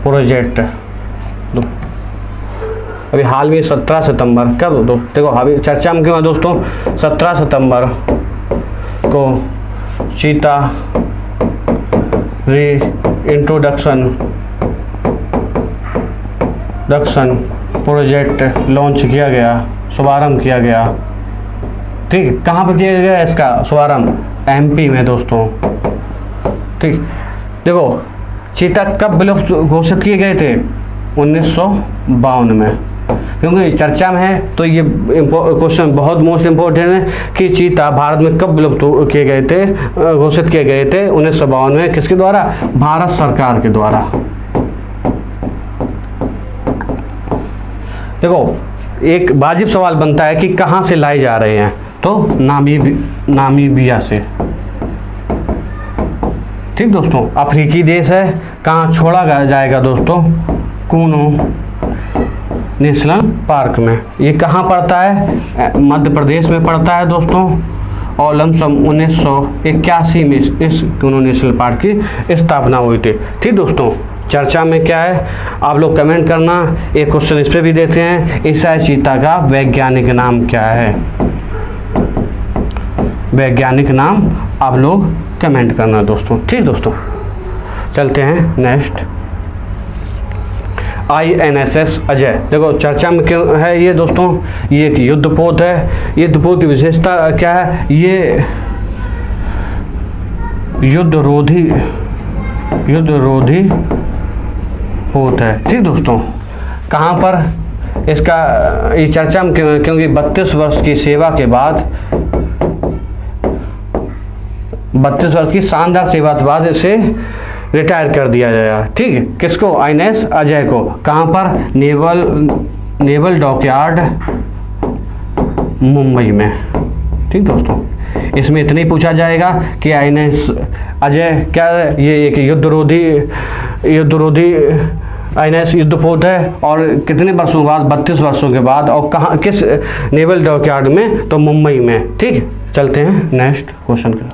प्रोजेक्ट, अभी हाल में 17 सितंबर, कब देखो अभी चर्चा में क्यों है दोस्तों, 17 सितंबर को चीता री इंट्रोडक्शन प्रोजेक्ट लॉन्च किया गया, शुभारंभ किया गया। ठीक, कहाँ पर किया गया इसका शुभारंभ, एमपी में दोस्तों। ठीक, देखो चीता कब विलुप्त घोषित किए गए थे, 1952 में। क्योंकि चर्चा में है, तो ये क्वेश्चन बहुत मोस्ट इम्पोर्टेंट है कि चीता भारत में कब विलुप्त किए गए थे, घोषित किए गए थे 1952 में, किसके द्वारा? भारत सरकार के द्वारा। देखो एक वाजिब सवाल बनता है कि कहाँ से लाए जा रहे हैं, तो नामीबिया से। ठीक दोस्तों, अफ्रीकी देश है। कहाँ छोड़ा जाएगा दोस्तों? कुनो नेशनल पार्क में। ये कहाँ पड़ता है? मध्य प्रदेश में पड़ता है दोस्तों। और लमसम 1981 में इस कुनो नेशनल पार्क की स्थापना हुई थी। ठीक दोस्तों, चर्चा में क्या है आप लोग कमेंट करना। एक क्वेश्चन इस पर भी देते हैं, एशियाई चीता का वैज्ञानिक नाम क्या है? वैज्ञानिक नाम आप लोग कमेंट करना दोस्तों। ठीक दोस्तों, चलते हैं नेक्स्ट। INSS अजय। देखो चर्चा में क्यों है ये दोस्तों? ये एक युद्धपोत है। युद्धपोत की विशेषता क्या है? ये युद्धरोधी पोत है। ठीक दोस्तों, कहाँ पर इसका ये चर्चा में क्यों? क्योंकि 32 वर्ष की सेवा के बाद, 32 वर्ष की शानदार सेवा के बाद इसे रिटायर कर दिया गया। ठीक है, किसको? INS अजय को। कहाँ पर? नेवल डॉकयार्ड मुंबई में। ठीक दोस्तों, इसमें इतना ही पूछा जाएगा कि INS अजय क्या है? ये एक युद्धरोधी INS युद्धपोत है और कितने वर्षों बाद? 32 वर्षों के बाद। और कहाँ, किस नेवल डॉकयार्ड में? तो मुंबई में। ठीक, चलते हैं नेक्स्ट क्वेश्चन का।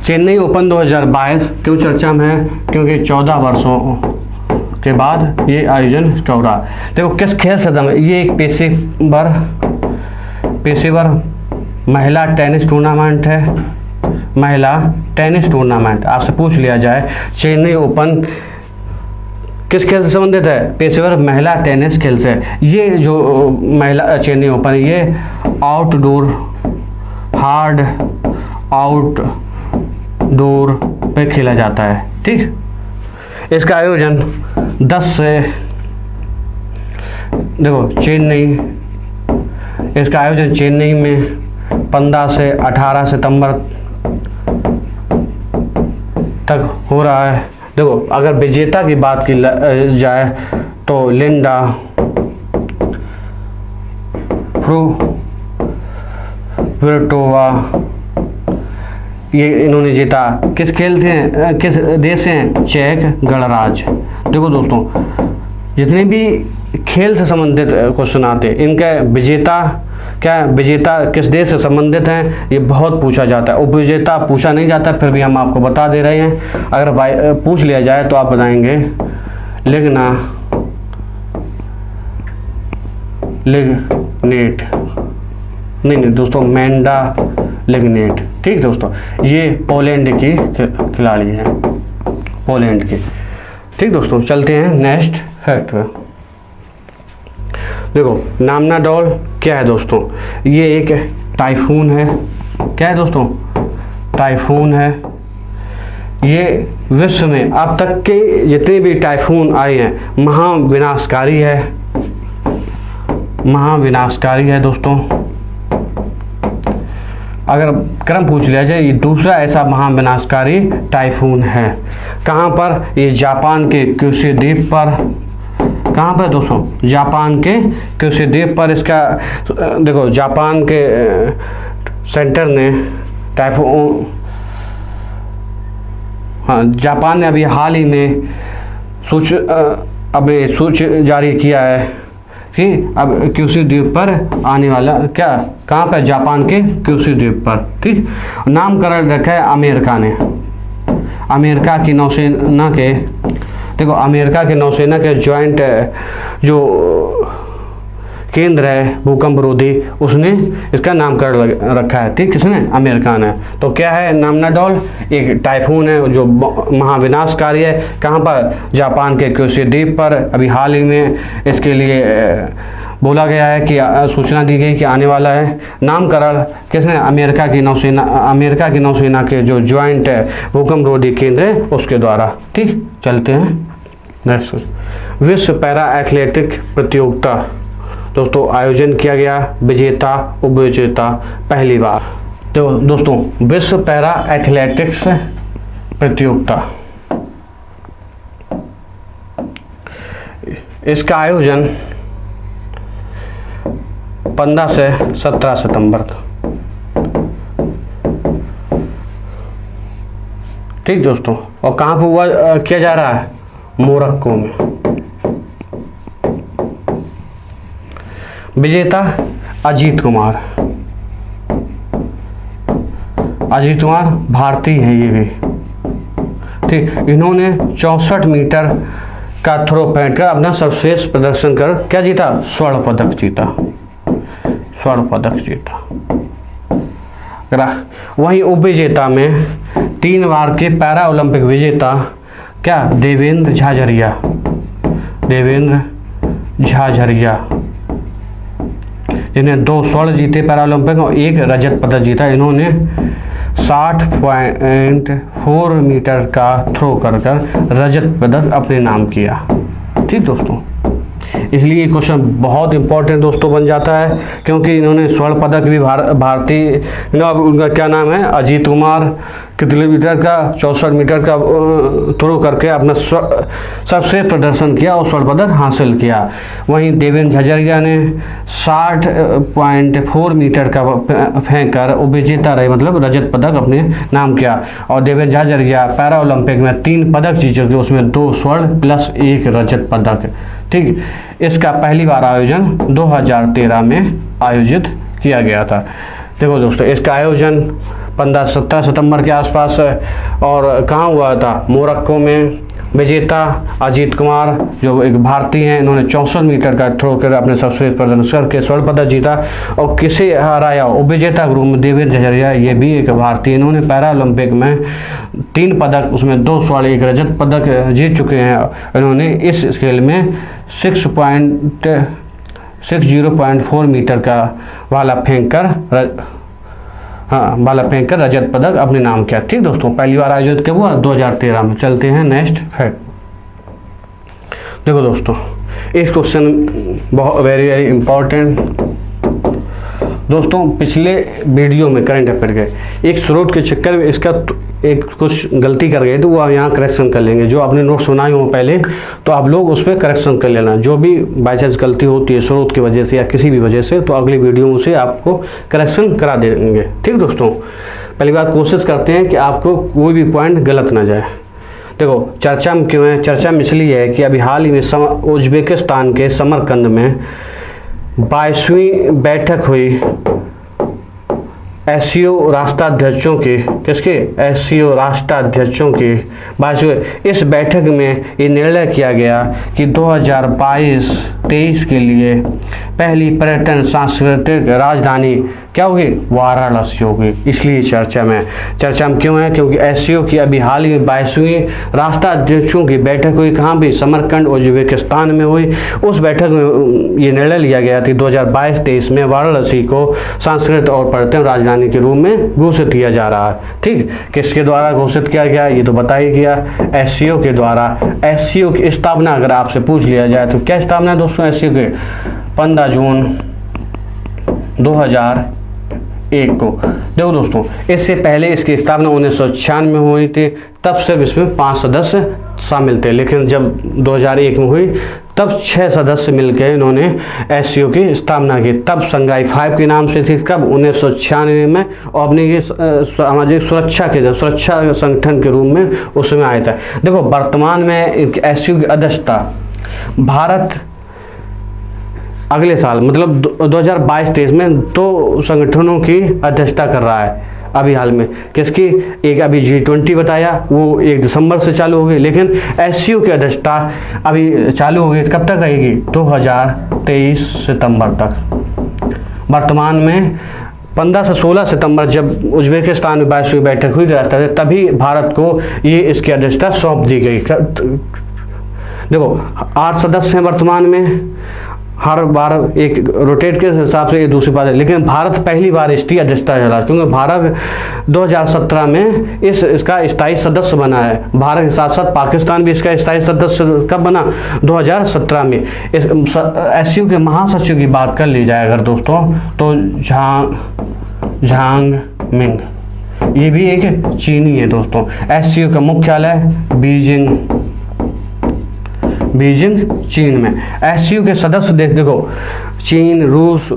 चेन्नई ओपन 2022 क्यों चर्चा में है? क्योंकि 14 वर्षों के बाद ये आयोजन हो रहा। देखो किस खेल से दम, ये एक पेशेवर महिला टेनिस टूर्नामेंट है। महिला टेनिस टूर्नामेंट आपसे पूछ लिया जाए, चेन्नई ओपन किस खेल से संबंधित है? पेशेवर महिला टेनिस खेल से। ये जो महिला चेन्नई ओपन, ये हार्ड आउटडोर पे खेला जाता है। ठीक, इसका आयोजन 10 से, देखो इसका आयोजन चेन्नई में 15 से 18 सितंबर तक हो रहा है। देखो अगर विजेता की बात की जाए तो लिंडा फ्रुटोवा, ये इन्होंने जीता। किस खेल से, किस देश से? चेक गणराज्य। देखो दोस्तों, जितने भी खेल से संबंधित क्वेश्चन आते हैं, इनका विजेता किस देश से संबंधित हैं, ये बहुत पूछा जाता है। उपविजेता पूछा नहीं जाता, फिर भी हम आपको बता दे रहे हैं। अगर पूछ लिया जाए तो आप बताएंगे लिग्नेट, नहीं दोस्तों, लिग्नेट। ठीक दोस्तों, ये पोलैंड की खिलाड़ी है, पोलैंड की। ठीक दोस्तों, चलते हैं नेक्स्ट फैक्ट पे। देखो नामनाडोल क्या है दोस्तों? ये एक टाइफून है। क्या है दोस्तों? टाइफून है। ये विश्व में अब तक के जितने भी टाइफून आए हैं महाविनाशकारी है दोस्तों। अगर क्रम पूछ लिया जाए, ये दूसरा ऐसा महाविनाशकारी टाइफून है। कहाँ पर? ये जापान के क्यूशू द्वीप पर। कहाँ पर दोस्तों? जापान के क्यूशू द्वीप पर। इसका देखो जापान के सेंटर ने टाइफून, हाँ जापान ने अभी हाल ही में सूची जारी किया है कि अब क्यूशू द्वीप पर आने वाला, क्या कहाँ पर? जापान के क्यूशू द्वीप पर। ठीक, नामकरण रखा है अमेरिका ने। अमेरिका की नौसेना के, देखो अमेरिका के नौसेना के जॉइंट जो केंद्र है भूकंप रोधी, उसने इसका नामकरण रखा है। ठीक, किसने? अमेरिका ने। तो क्या है? नामनाडोल एक टाइफून है जो महाविनाशकारी है। कहाँ पर? जापान के क्यूशू द्वीप पर। अभी हाल ही में इसके लिए बोला गया है कि सूचना दी गई कि आने वाला है। नामकरण किसने? अमेरिका की नौसेना के जो जॉइंट भूकंप रोधी केंद्र है उसके द्वारा। ठीक, चलते हैं नेक्स्ट, विश्व पैरा एथलेटिक प्रतियोगिता दोस्तों आयोजन किया गया, विजेता उपविजेता पहली बार। तो दोस्तों विश्व पैरा एथलेटिक्स प्रतियोगिता, इसका आयोजन 15 से 17 सितंबर तक। ठीक दोस्तों, और कहाँ पर हुआ किया जा रहा है? मोरक्को में। विजेता अजीत कुमार भारतीय है ये भी। ठीक, इन्होंने 64 मीटर का थ्रो फेंक कर अपना सर्वश्रेष्ठ प्रदर्शन कर क्या जीता? स्वर्ण पदक जीता। वहीं उपविजेता में 3 बार के पैरा ओलंपिक विजेता क्या? देवेंद्र झाझरिया, इन्हें 2 स्वर्ण जीते पैरा ओलंपिक और 1 रजत पदक जीता। इन्होंने 60.4 मीटर का थ्रो कर रजत पदक अपने नाम किया। ठीक दोस्तों, इसलिए ये क्वेश्चन बहुत इंपॉर्टेंट दोस्तों बन जाता है, क्योंकि इन्होंने स्वर्ण पदक भी भारतीय, उनका क्या नाम है? अजीत कुमार, कितने मीटर का? 64 मीटर का थ्रो करके अपना सबसे प्रदर्शन किया और स्वर्ण पदक हासिल किया। वहीं देवेंद्र झाझरिया ने 60.4 मीटर का फेंक कर उपविजेता रहे, मतलब रजत पदक अपने नाम किया। और देवेंद्र झाझरिया पैरा ओलंपिक में 3 पदक जीत चुके, उसमें 2 स्वर्ण प्लस 1 रजत पदक। ठीक, इसका पहली बार आयोजन 2013 में आयोजित किया गया था। देखो दोस्तों, इसका आयोजन 15-17 सितंबर के आसपास और कहाँ हुआ था? मोरक्को में। विजेता अजीत कुमार जो एक भारतीय हैं, इन्होंने 64 मीटर का थ्रो कर अपने सर्वश्रेष्ठ प्रदर्शन करके स्वर्ण पदक जीता। और किसे हराया? उपविजेता ग्रुप में देवेंद्र झाझरिया, ये भी एक भारतीय, इन्होंने पैरा ओलंपिक में 3 पदक, उसमें 2 स्वर्ण 1 रजत पदक जीत चुके हैं। इन्होंने इस स्केल में 60.4 मीटर का भाला फेंक कर रजत पदक अपने नाम किया। ठीक दोस्तों, पहली बार आयोजित कब हुआ? 2013 में। चलते हैं नेक्स्ट फैक्ट। देखो दोस्तों, इस क्वेश्चन बहुत वेरी इंपॉर्टेंट दोस्तों। पिछले वीडियो में करंट अफेयर के एक स्रोत के चक्कर में इसका एक कुछ गलती कर गए, तो वो यहाँ करेक्शन कर लेंगे। जो आपने नोट्स बनाए हो पहले, तो आप लोग उस पर करेक्शन कर लेना। जो भी बाई चांस गलती होती है स्रोत की वजह से या किसी भी वजह से, तो अगली वीडियो में उसे आपको करेक्शन करा देंगे। ठीक दोस्तों, पहली बार कोशिश करते हैं कि आपको कोई भी पॉइंट गलत ना जाए। देखो, चर्चा में क्यों है? चर्चा में इसलिए है कि अभी हाल ही में उज्बेकिस्तान के समरकंद में 22वीं बैठक हुई एससीओ राष्ट्राध्यक्षों के, किसके? एससीओ राष्ट्राध्यक्षों के 22वें। इस बैठक में ये निर्णय किया गया कि 2022-23 के लिए पहली पर्यटन सांस्कृतिक राजधानी क्या होगी? वाराणसी होगी। इसलिए चर्चा में क्यों है? क्योंकि एससीओ की अभी हाल ही में 22वीं राष्ट्राध्यक्षों की बैठक हुई। कहाँ भी? समरकंद उज्बेकिस्तान में हुई। उस बैठक में ये निर्णय लिया गया था 2022-23 में वाराणसी को सांस्कृतिक और पर्यटन राजधानी के रूप में घोषित किया जा रहा है। ठीक, किसके द्वारा घोषित किया गया ये तो बता ही गया, एससीओ के द्वारा। एससीओ की स्थापना अगर आपसे पूछ लिया जाए तो क्या स्थापना है दोस्तों एससीओ के? 15 जून 2001 को। देखो दोस्तों, इससे पहले इसकी स्थापना 1996 में हुई थी, तब सिर्फ इसमें 5 सदस्य शामिल थे। लेकिन जब 2001 में हुई तब 6 सदस्य मिलकर इन्होंने एससीओ की स्थापना की। तब संघाई 5 के नाम से थी, कब? 1996 में। और अपने ये सामाजिक सुरक्षा संगठन के रूप में उसमें आया था। देखो, वर्तमान में एससीओ की अध्यक्षता भारत अगले साल मतलब 2022-23 में 2 संगठनों की अध्यक्षता कर रहा है। अभी हाल में किसकी? एक अभी G20 बताया, वो 1 दिसंबर से चालू हो गई। लेकिन एससीओ की अध्यक्षता अभी चालू हो गई, कब तक रहेगी? 2023 सितंबर तक। वर्तमान में 15 से 16 सितंबर जब उज्बेकिस्तान में 22वीं बैठक हुई तभी भारत को ये इसकी अध्यक्षता सौंप दी गई। देखो, 8 सदस्य हैं वर्तमान में हर बार एक रोटेट के हिसाब से ये दूसरी बात है, लेकिन भारत पहली बार स्थायी अध्यक्षता चला, क्योंकि भारत 2017 में इसका स्थायी सदस्य बना है। भारत के साथ साथ पाकिस्तान भी इसका स्थायी सदस्य कब बना? 2017 में। इस SCO के महासचिव की बात कर ली जाए अगर दोस्तों, तो झांग मिंग, ये भी एक चीनी है दोस्तों। SCO का मुख्यालय बीजिंग चीन में। SCO के सदस्य देश देखो, चीन, रूस,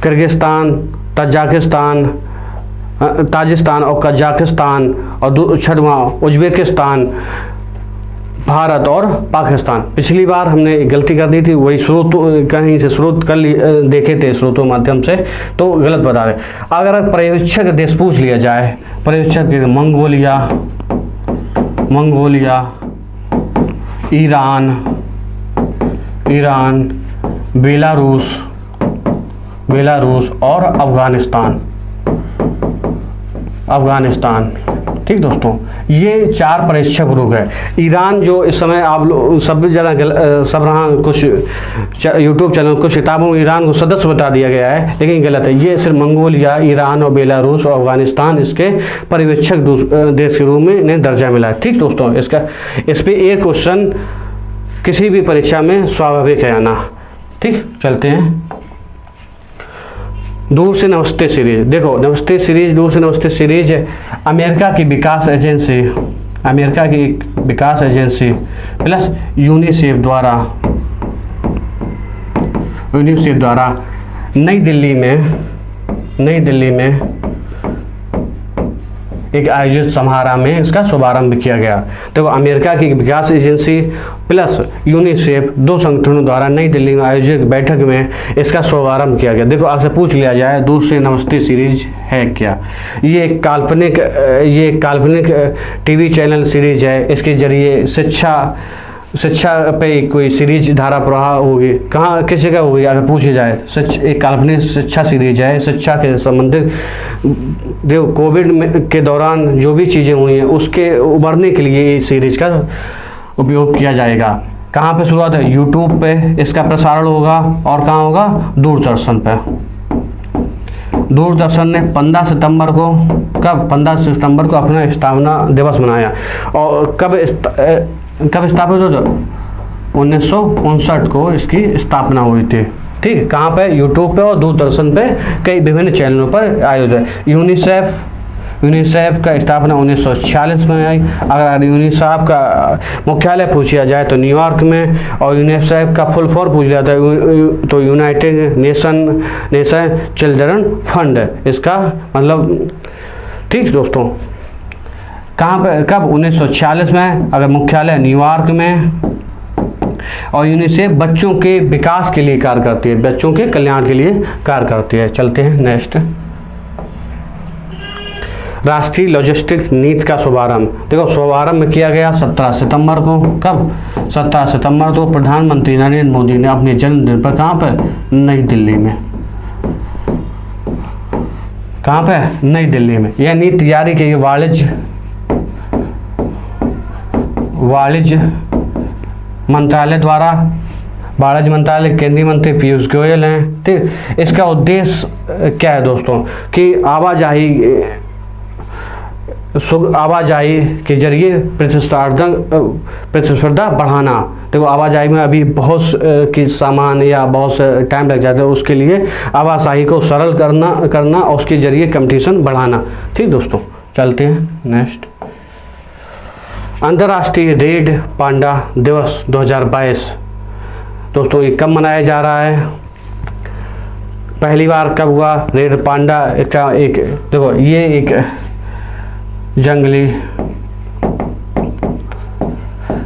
किर्गिस्तान, ताजिस्तान और कजाकिस्तान, और छठवां उज्बेकिस्तान, भारत और पाकिस्तान। पिछली बार हमने गलती कर दी थी, वही स्रोत कहीं से स्रोत कर देखे थे स्रोतों माध्यम से, तो गलत बता रहे। अगर पर्यवेक्षक देश पूछ लिया जाए, पर्यवेक्षक के मंगोलिया, ईरान, बेलारूस और अफगानिस्तान। ठीक दोस्तों, ये 4 परीक्षक ग्रुप है। ईरान जो इस समय आप लोग सब जगह सब रहा, कुछ यूट्यूब चैनल, कुछ किताबों में ईरान को सदस्य बता दिया गया है, लेकिन गलत है। ये सिर्फ मंगोलिया, ईरान और बेलारूस और अफगानिस्तान इसके पर्यवेक्षक देश के रूप में इन्हें दर्जा मिला है। ठीक दोस्तों, इस पर एक क्वेश्चन किसी भी परीक्षा में स्वाभाविक है आना। ठीक, चलते हैं दूर से नमस्ते सीरीज। देखो, नमस्ते सीरीज, दूर से नमस्ते सीरीज अमेरिका की विकास एजेंसी प्लस यूनिसेफ द्वारा नई दिल्ली में एक आयोजित समारोह में इसका शुभारंभ किया गया। देखो, अमेरिका की विकास एजेंसी प्लस यूनिसेफ, 2 संगठनों द्वारा नई दिल्ली में आयोजित बैठक में इसका शुभारंभ किया गया। देखो, आपसे पूछ लिया जाए दूर से नमस्ते सीरीज है क्या? ये एक काल्पनिक टीवी चैनल सीरीज है। इसके जरिए शिक्षा पे कोई सीरीज धारा प्रवाह होगी, कहाँ किस जगह होगी अगर पूछी जाए। एक काल्पनिक शिक्षा सीरीज है, शिक्षा के संबंधित। देखो, कोविड के दौरान जो भी चीज़ें हुई हैं उसके उभरने के लिए ये सीरीज का उपयोग किया जाएगा। कहाँ पे शुरुआत है? यूट्यूब पे इसका प्रसारण होगा, और कहाँ होगा? दूरदर्शन पे। दूरदर्शन ने 15 सितंबर को अपना स्थापना दिवस मनाया। और कब स्थापित हुआ? 1959 को इसकी स्थापना हुई थी। ठीक, कहाँ पे? यूट्यूब पे और दूरदर्शन पे कई विभिन्न चैनलों पर आयोजित। यूनिसेफ का स्थापना 1946 में आई। अगर यूनिसेफ का मुख्यालय पूछा जाए तो न्यूयॉर्क में, और यूनिसेफ का फुल फॉर्म पूछ जाता है तो यूनाइटेड नेशन चिल्ड्रन फंड इसका मतलब। ठीक दोस्तों, कहाँ पे, कब? 1946 में। अगर मुख्यालय न्यूयॉर्क में, और यूनिसेफ बच्चों के विकास के लिए कार्य करती है, बच्चों के कल्याण के लिए कार्य करती है। चलते हैं नेक्स्ट। राष्ट्रीय लॉजिस्टिक नीति का शुभारंभ। देखो, शुभारंभ किया गया 17 सितंबर को। कब? 17 सितंबर को प्रधानमंत्री नरेंद्र मोदी ने अपने जन्मदिन पर। कहाँ पर? नई दिल्ली में। कहाँ पे? नई दिल्ली में। यह नीति जारी की वाणिज्य मंत्रालय द्वारा। वाणिज्य मंत्रालय केंद्रीय मंत्री पीयूष गोयल हैं। ठीक, इसका उद्देश्य क्या है दोस्तों? कि आवाजाही के जरिए प्रतिस्पर्धा बढ़ाना। देखो, आवाजाही में अभी बहुत की सामान या बहुत से टाइम लग जाता है, उसके लिए आवाजाही को सरल करना और उसके जरिए कंपटीशन बढ़ाना। ठीक दोस्तों, चलते हैं नेक्स्ट। अंतर्राष्ट्रीय रेड पांडा दिवस 2022 दोस्तों, ये कब मनाया जा रहा है? पहली बार कब हुआ? रेड पांडा का एक, देखो, ये एक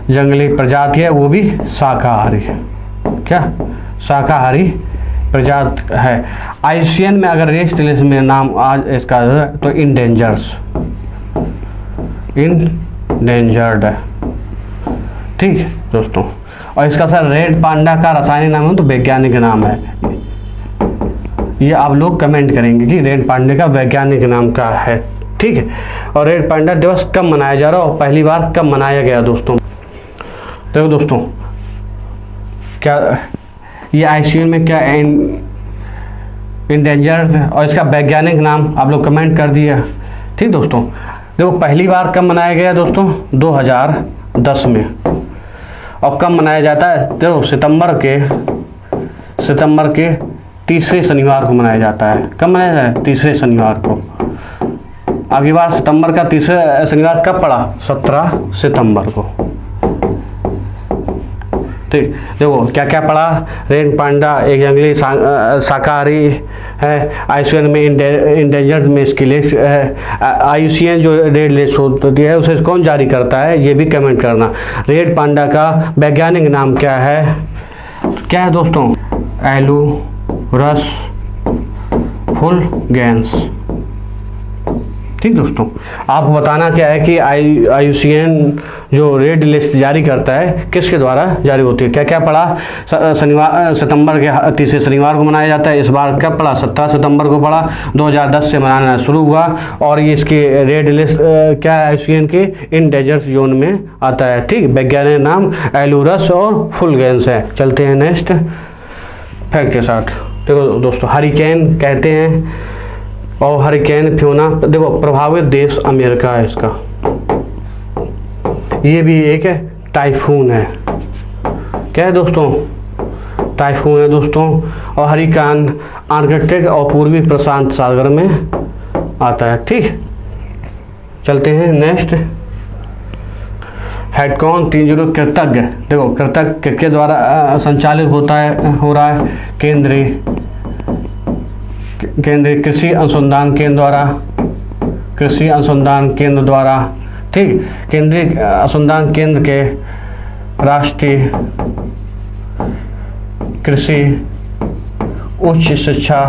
जंगली प्रजाति है, वो भी शाकाहारी। क्या? शाकाहारी प्रजाति है। IUCN में अगर रेस्ट लिस्ट में नाम आज इसका तो इंडेंजर्ड है। ठीक दोस्तों, और इसका सर रेड पांडा का रासायनिक नाम है तो वैज्ञानिक नाम है, ये आप लोग कमेंट करेंगे कि रेड पांडा का वैज्ञानिक नाम का है। ठीक है, और रेड पांडा दिवस कब मनाया जा रहा है और पहली बार कब मनाया गया दोस्तों? देखो दोस्तों, ये ICN में क्या इंडेंजर्ड, और इसका वैज्ञानिक नाम आप लोग कमेंट कर दिया। ठीक दोस्तों, देखो पहली बार कब मनाया गया दोस्तों? 2010 में। और कब मनाया जाता है? तो सितंबर के तीसरे शनिवार को मनाया जाता है। कब मनाया जाता है? तीसरे शनिवार को। अगली बार सितंबर का तीसरा शनिवार कब पड़ा? 17 सितंबर को। ठीक, देखो क्या क्या पड़ा? रेड पांडा एक जंगली शाकाहारी है। IUCN में इंडेंजर्ड में इसकी लिस्ट है। IUCN जो रेड लिस्ट होती है उसे कौन जारी करता है, ये भी कमेंट करना। रेड पांडा का वैज्ञानिक नाम क्या है? क्या है दोस्तों? एलुरस फुल्गेंस। ठीक दोस्तों, आपको बताना क्या है कि IUCN जो रेड लिस्ट जारी करता है किसके द्वारा जारी होती है। क्या क्या पड़ा? सितंबर के तीसरे शनिवार को मनाया जाता है। इस बार कब पड़ा? 17 सितंबर को पड़ा। 2010 से मनाना शुरू हुआ। और ये इसकी रेड लिस्ट क्या है? IUCN के इंडेंजर्ड जोन में आता है। ठीक, वैज्ञानिक नाम एलुरस और फुल्गेंस है। चलते हैं नेक्स्ट फैक्ट के साथ। देखो दोस्तों, हरिकेन कहते हैं, और हरिकेन फ्योना, देखो प्रभावित देश अमेरिका है इसका। ये भी एक है टाइफून है। क्या है दोस्तों? टाइफून है दोस्तों। और हरिकेन आर्कटिक और पूर्वी प्रशांत सागर में आता है। ठीक, चलते हैं नेक्स्ट। हेडकॉन 30 कृतज्ञ, देखो कृतज्ञ किसके द्वारा संचालित हो रहा है? केंद्रीय कृषि अनुसंधान केंद्र द्वारा। ठीक, केंद्रीय अनुसंधान केंद्र के राष्ट्रीय कृषि उच्च शिक्षा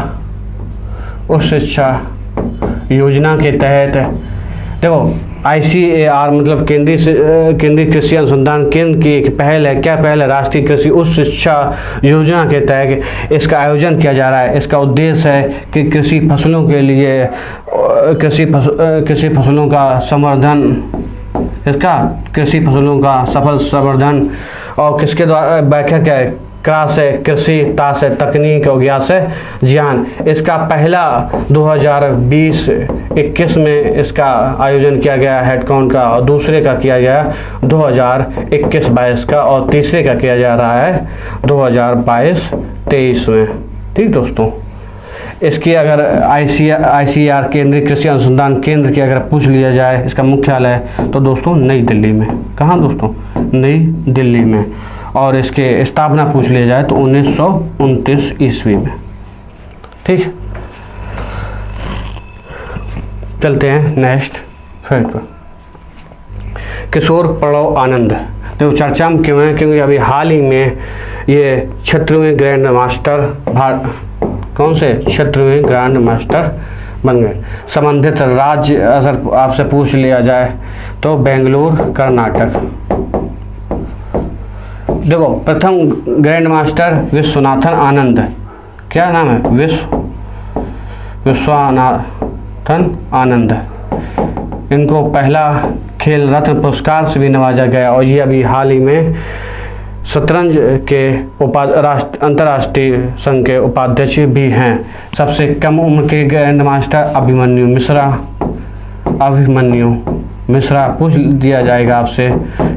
योजना के तहत, देखो ICAR मतलब केंद्रीय कृषि अनुसंधान केंद्र की एक पहल है। क्या पहल है? राष्ट्रीय कृषि उच्च शिक्षा योजना के तहत इसका आयोजन किया जा रहा है। इसका उद्देश्य है कि कृषि फसलों के लिए कृषि फसलों का संवर्धन, इसका कृषि फसलों का सफल संवर्धन, और किसके द्वारा व्याख्या क्या है? क्रास है कृषि, तास है तकनीक, और ज्ञास है ज्ञान। इसका पहला 2020-21 में इसका आयोजन किया गया हेडकॉन का, और दूसरे का किया गया 2021-22 का, और तीसरे का किया जा रहा है 2022-23 में। ठीक दोस्तों, इसकी अगर ICAR केंद्रीय कृषि अनुसंधान केंद्र की अगर पूछ लिया जाए इसका मुख्यालय तो दोस्तों नई दिल्ली में। कहाँ दोस्तों? नई दिल्ली में। और इसके स्थापना पूछ लिया जाए तो 1929 ईस्वी में। ठीक, चलते हैं नेक्स्ट फैक्ट पर। किशोर प्रणव आनंद, देखो चर्चा में क्यों है? क्योंकि अभी हाल ही में ये क्षेत्रीय ग्रैंड मास्टर कौन से क्षेत्रीय ग्रैंड मास्टर बन गए। संबंधित राज्य अगर आपसे पूछ लिया जाए तो बेंगलुरु कर्नाटक। देखो प्रथम ग्रैंड मास्टर विश्वनाथन आनंद, क्या नाम है? विश्वनाथन आनंद। इनको पहला खेल रत्न पुरस्कार से भी नवाजा गया, और ये अभी हाल ही में शतरंज के अंतर्राष्ट्रीय संघ के उपाध्यक्ष भी हैं। सबसे कम उम्र के ग्रैंड मास्टर अभिमन्यु मिश्रा। पूछ दिया जाएगा आपसे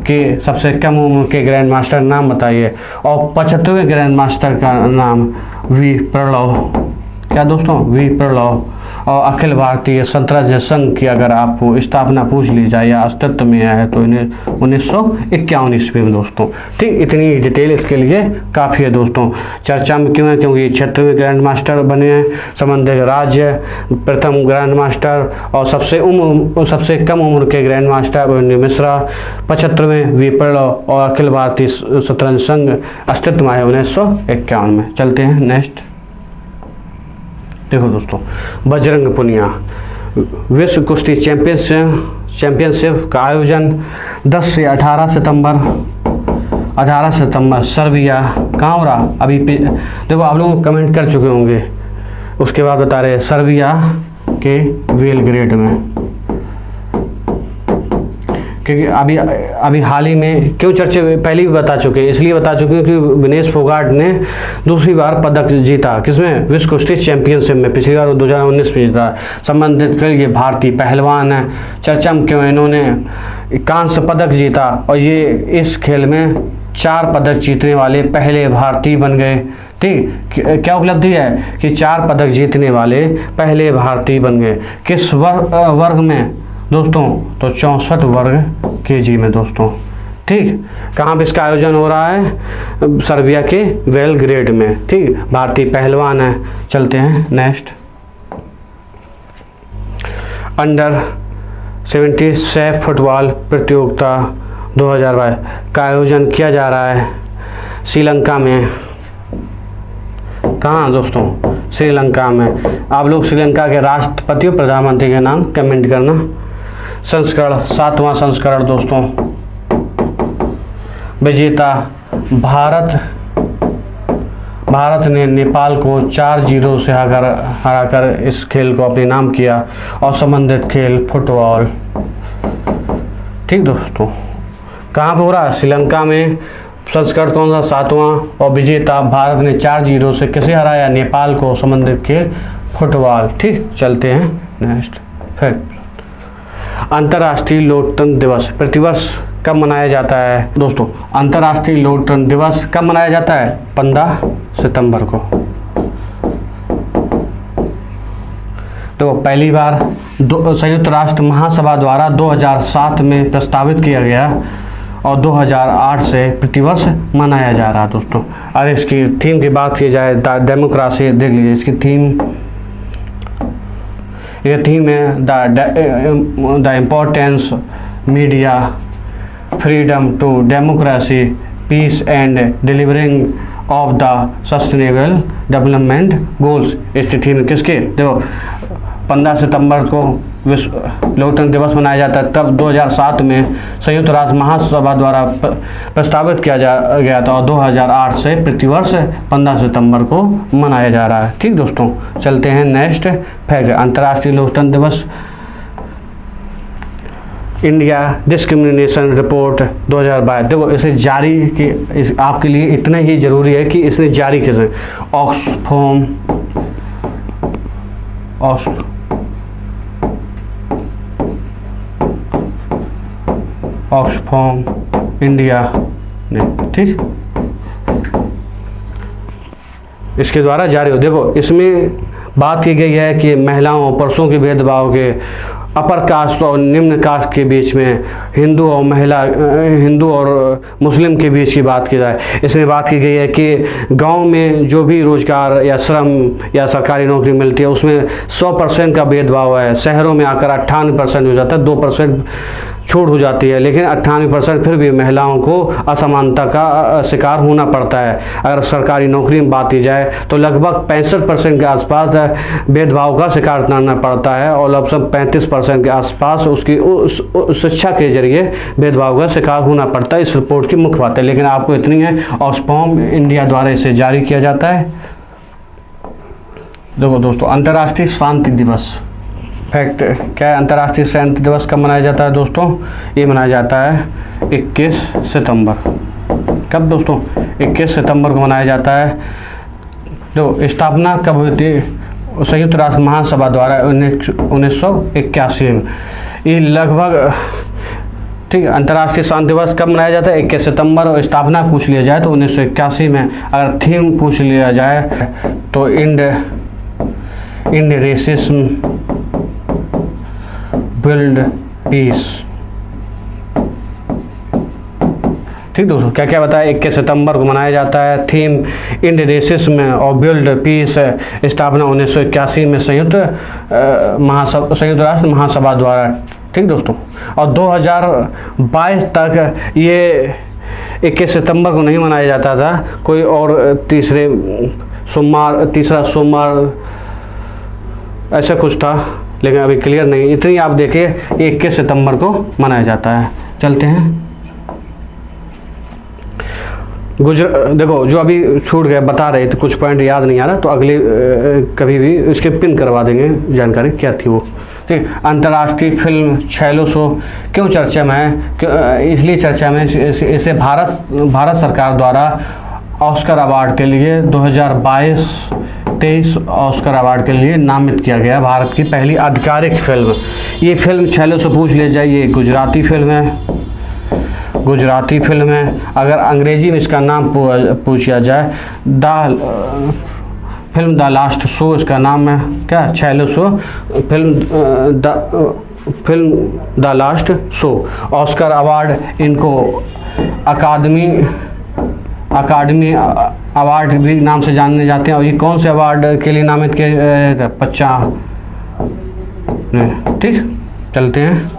कि सबसे कम उम्र के ग्रैंड मास्टर नाम बताइए, और 75वें ग्रैंड मास्टर का नाम वी प्रणव। क्या दोस्तों? वी प्रणव। और अखिल भारतीय शतरंज संघ की अगर आपको स्थापना पूछ ली जाए या अस्तित्व में है तो 1951 ईस्वी में दोस्तों। ठीक, इतनी डिटेल इसके लिए काफ़ी है दोस्तों। चर्चा में क्यों है? क्योंकि क्षेत्रीय ग्रैंड मास्टर बने हैं, संबंधित राज्य प्रथम ग्रैंड मास्टर, और सबसे कम उम्र के ग्रैंड मास्टर अभिमन्यु मिश्रा, 75वें वी प्रणव, और अखिल भारतीय शतरंज संघ अस्तित्व में है 1951 में। चलते हैं नेक्स्ट। देखो दोस्तों, बजरंग पुनिया विश्व कुश्ती चैंपियनशिप का आयोजन 10 से 18 सितंबर सर्बिया। कहाँ हो रहा? अभी देखो आप लोग कमेंट कर चुके होंगे, उसके बाद बता रहे सर्बिया के बेलग्रेड में। क्योंकि अभी हाल ही में क्यों चर्चे पहले भी बता चुके हैं, इसलिए बता चुके हैं कि विनेश फोगाट ने दूसरी बार पदक जीता, किसमें, विश्व कुश्ती चैंपियनशिप में। पिछली बार 2019 में जीता। संबंधित कर ये भारतीय पहलवान है, चर्चा में क्यों, इन्होंने कांस्य पदक जीता और ये इस खेल में 4 पदक जीतने वाले पहले भारतीय बन गए। ठीक, क्या उपलब्धि है कि 4 पदक जीतने वाले पहले भारतीय बन गए। किस वर्ग में दोस्तों, तो 64 वर्ग केजी में दोस्तों। ठीक, कहाँ पे इसका आयोजन हो रहा है, सर्बिया के बेलग्रेड में। ठीक, भारतीय पहलवान है। चलते हैं नेक्स्ट। अंडर 17 सैफ फुटबॉल प्रतियोगिता 2022 का आयोजन किया जा रहा है श्रीलंका में। कहाँ दोस्तों, श्रीलंका में। आप लोग श्रीलंका के राष्ट्रपति और प्रधानमंत्री के नाम कमेंट करना। संस्करण 7वां संस्करण दोस्तों। विजेता भारत ने नेपाल को 4-0 से हराकर इस खेल को अपने नाम किया और संबंधित खेल फुटबॉल। ठीक दोस्तों, कहाँ पर हो रहा है, श्रीलंका में। संस्करण कौन सा, 7वां। और विजेता भारत ने 4-0 से किसे हराया, नेपाल को, संबंधित खेल फुटबॉल। ठीक, चलते हैं नेक्स्ट फैक्ट। अंतर्राष्ट्रीय लोकतंत्र दिवस प्रतिवर्ष कब मनाया जाता है दोस्तों। अंतर्राष्ट्रीय लोकतंत्र दिवस कब मनाया जाता है, 15 सितंबर को। तो पहली बार संयुक्त राष्ट्र महासभा द्वारा 2007 में प्रस्तावित किया गया और 2008 से प्रतिवर्ष मनाया जा रहा है दोस्तों। अगर इसकी थीम की बात की जाए, डेमोक्रेसी, देख लीजिए इसकी थीम, ये थीम है the importance media freedom to democracy peace and delivering of the sustainable development goals. इसकी थीम किसके, देखो 15 सितंबर को विश्व लोकतंत्र दिवस मनाया जाता है। तब 2007 में संयुक्त राष्ट्र महासभा द्वारा प्रस्तावित किया गया था और 2008 से प्रतिवर्ष 15 सितंबर को मनाया जा रहा है। ठीक दोस्तों, चलते हैं नेक्स्ट फैक्ट। अंतर्राष्ट्रीय लोकतंत्र दिवस इंडिया डिस्क्रिमिनेशन रिपोर्ट 2022। देखो इसे जारी आपके लिए इतना ही जरूरी है कि इसने जारी किसे, ऑक्सफाम इंडिया ने। ठीक, इसके द्वारा जारी हो। देखो इसमें बात की गई है कि महिलाओं और पुरुषों के भेदभाव के, अपर कास्ट और निम्न कास्ट के बीच में, हिंदू और मुस्लिम के बीच की बात की जाए। इसमें बात की गई है कि गांव में जो भी रोजगार या श्रम या सरकारी नौकरी मिलती है उसमें 100% का भेदभाव है। शहरों में आकर 98% हो जाता है, 2% छूट हो जाती है, लेकिन 98% फिर भी महिलाओं को असमानता का शिकार होना पड़ता है। अगर सरकारी नौकरी में बात की जाए तो लगभग 65% के आसपास भेदभाव का शिकार करना पड़ता है और लगभग 35% के आसपास उसकी शिक्षा के जरिए भेदभाव का शिकार होना पड़ता है। इस रिपोर्ट की मुख्य बात है, लेकिन आपको इतनी है, ऑक्सफाम इंडिया द्वारा इसे जारी किया जाता है। देखो दोस्तों, अंतर्राष्ट्रीय शांति दिवस फैक्ट क्या है। अंतर्राष्ट्रीय शांति दिवस कब मनाया जाता है दोस्तों, ये मनाया जाता है 21 सितंबर। कब दोस्तों, 21 सितंबर को मनाया जाता है। तो स्थापना कब हुई थी, संयुक्त राष्ट्र महासभा द्वारा 1981 में। ये लगभग, ठीक है। अंतर्राष्ट्रीय शांति दिवस कब मनाया जाता है, 21 सितंबर। और स्थापना पूछ लिया जाए तो 1981 में। अगर थीम पूछ लिया जाए तो इंड रेसिज्म बिल्ड पीस। ठीक दोस्तों, क्या क्या बताया, 21 सितंबर को मनाया जाता है। थीम इंड रेसिज्म और बिल्ड पीस। स्थापना 1981 में संयुक्त राष्ट्र महासभा द्वारा। ठीक दोस्तों, और 2022 तक ये 21 सितंबर को नहीं मनाया जाता था, कोई और तीसरा सोमवार ऐसा कुछ था, लेकिन अभी क्लियर नहीं। इतनी आप देखिए, 21 सितंबर को मनाया जाता है। चलते हैं देखो जो अभी छूट गया बता रहे थे, कुछ पॉइंट याद नहीं आ रहा, तो अगले कभी भी इसके पिन करवा देंगे जानकारी क्या थी वो। ठीक। अंतर्राष्ट्रीय फिल्म छैलो शो क्यों चर्चा में है? इसलिए चर्चा में इसे भारत सरकार द्वारा ऑस्कर अवार्ड के लिए 2022-23 ऑस्कर अवार्ड के लिए नामित किया गया। भारत की पहली आधिकारिक फिल्म ये फिल्म छैलो से पूछ ले जाए, ये गुजराती फिल्म है। अगर अंग्रेजी में इसका नाम पूछा जाए फिल्म द लास्ट शो, इसका नाम है क्या? Chhello show. Film the last show. Oscar award इनको अकादमी अवार्ड भी नाम से जाने जाते हैं। और ये कौन से अवार्ड के लिए नामित किए? 50। ठीक, चलते हैं।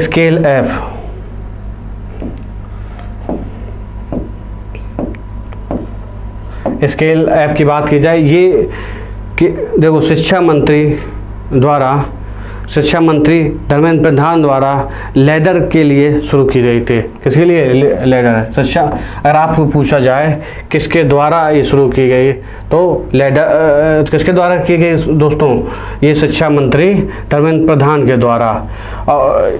स्केल एफ, स्केल एफ की बात की जाए, ये कि देखो शिक्षा मंत्री धर्मेंद्र प्रधान द्वारा लेदर के लिए शुरू की गई थी। किसके लिए लेदर? शिक्षा। अगर आपको पूछा जाए किसके द्वारा ये शुरू की गई तो लेदर किसके द्वारा की गई दोस्तों? ये शिक्षा मंत्री धर्मेंद्र प्रधान के द्वारा, और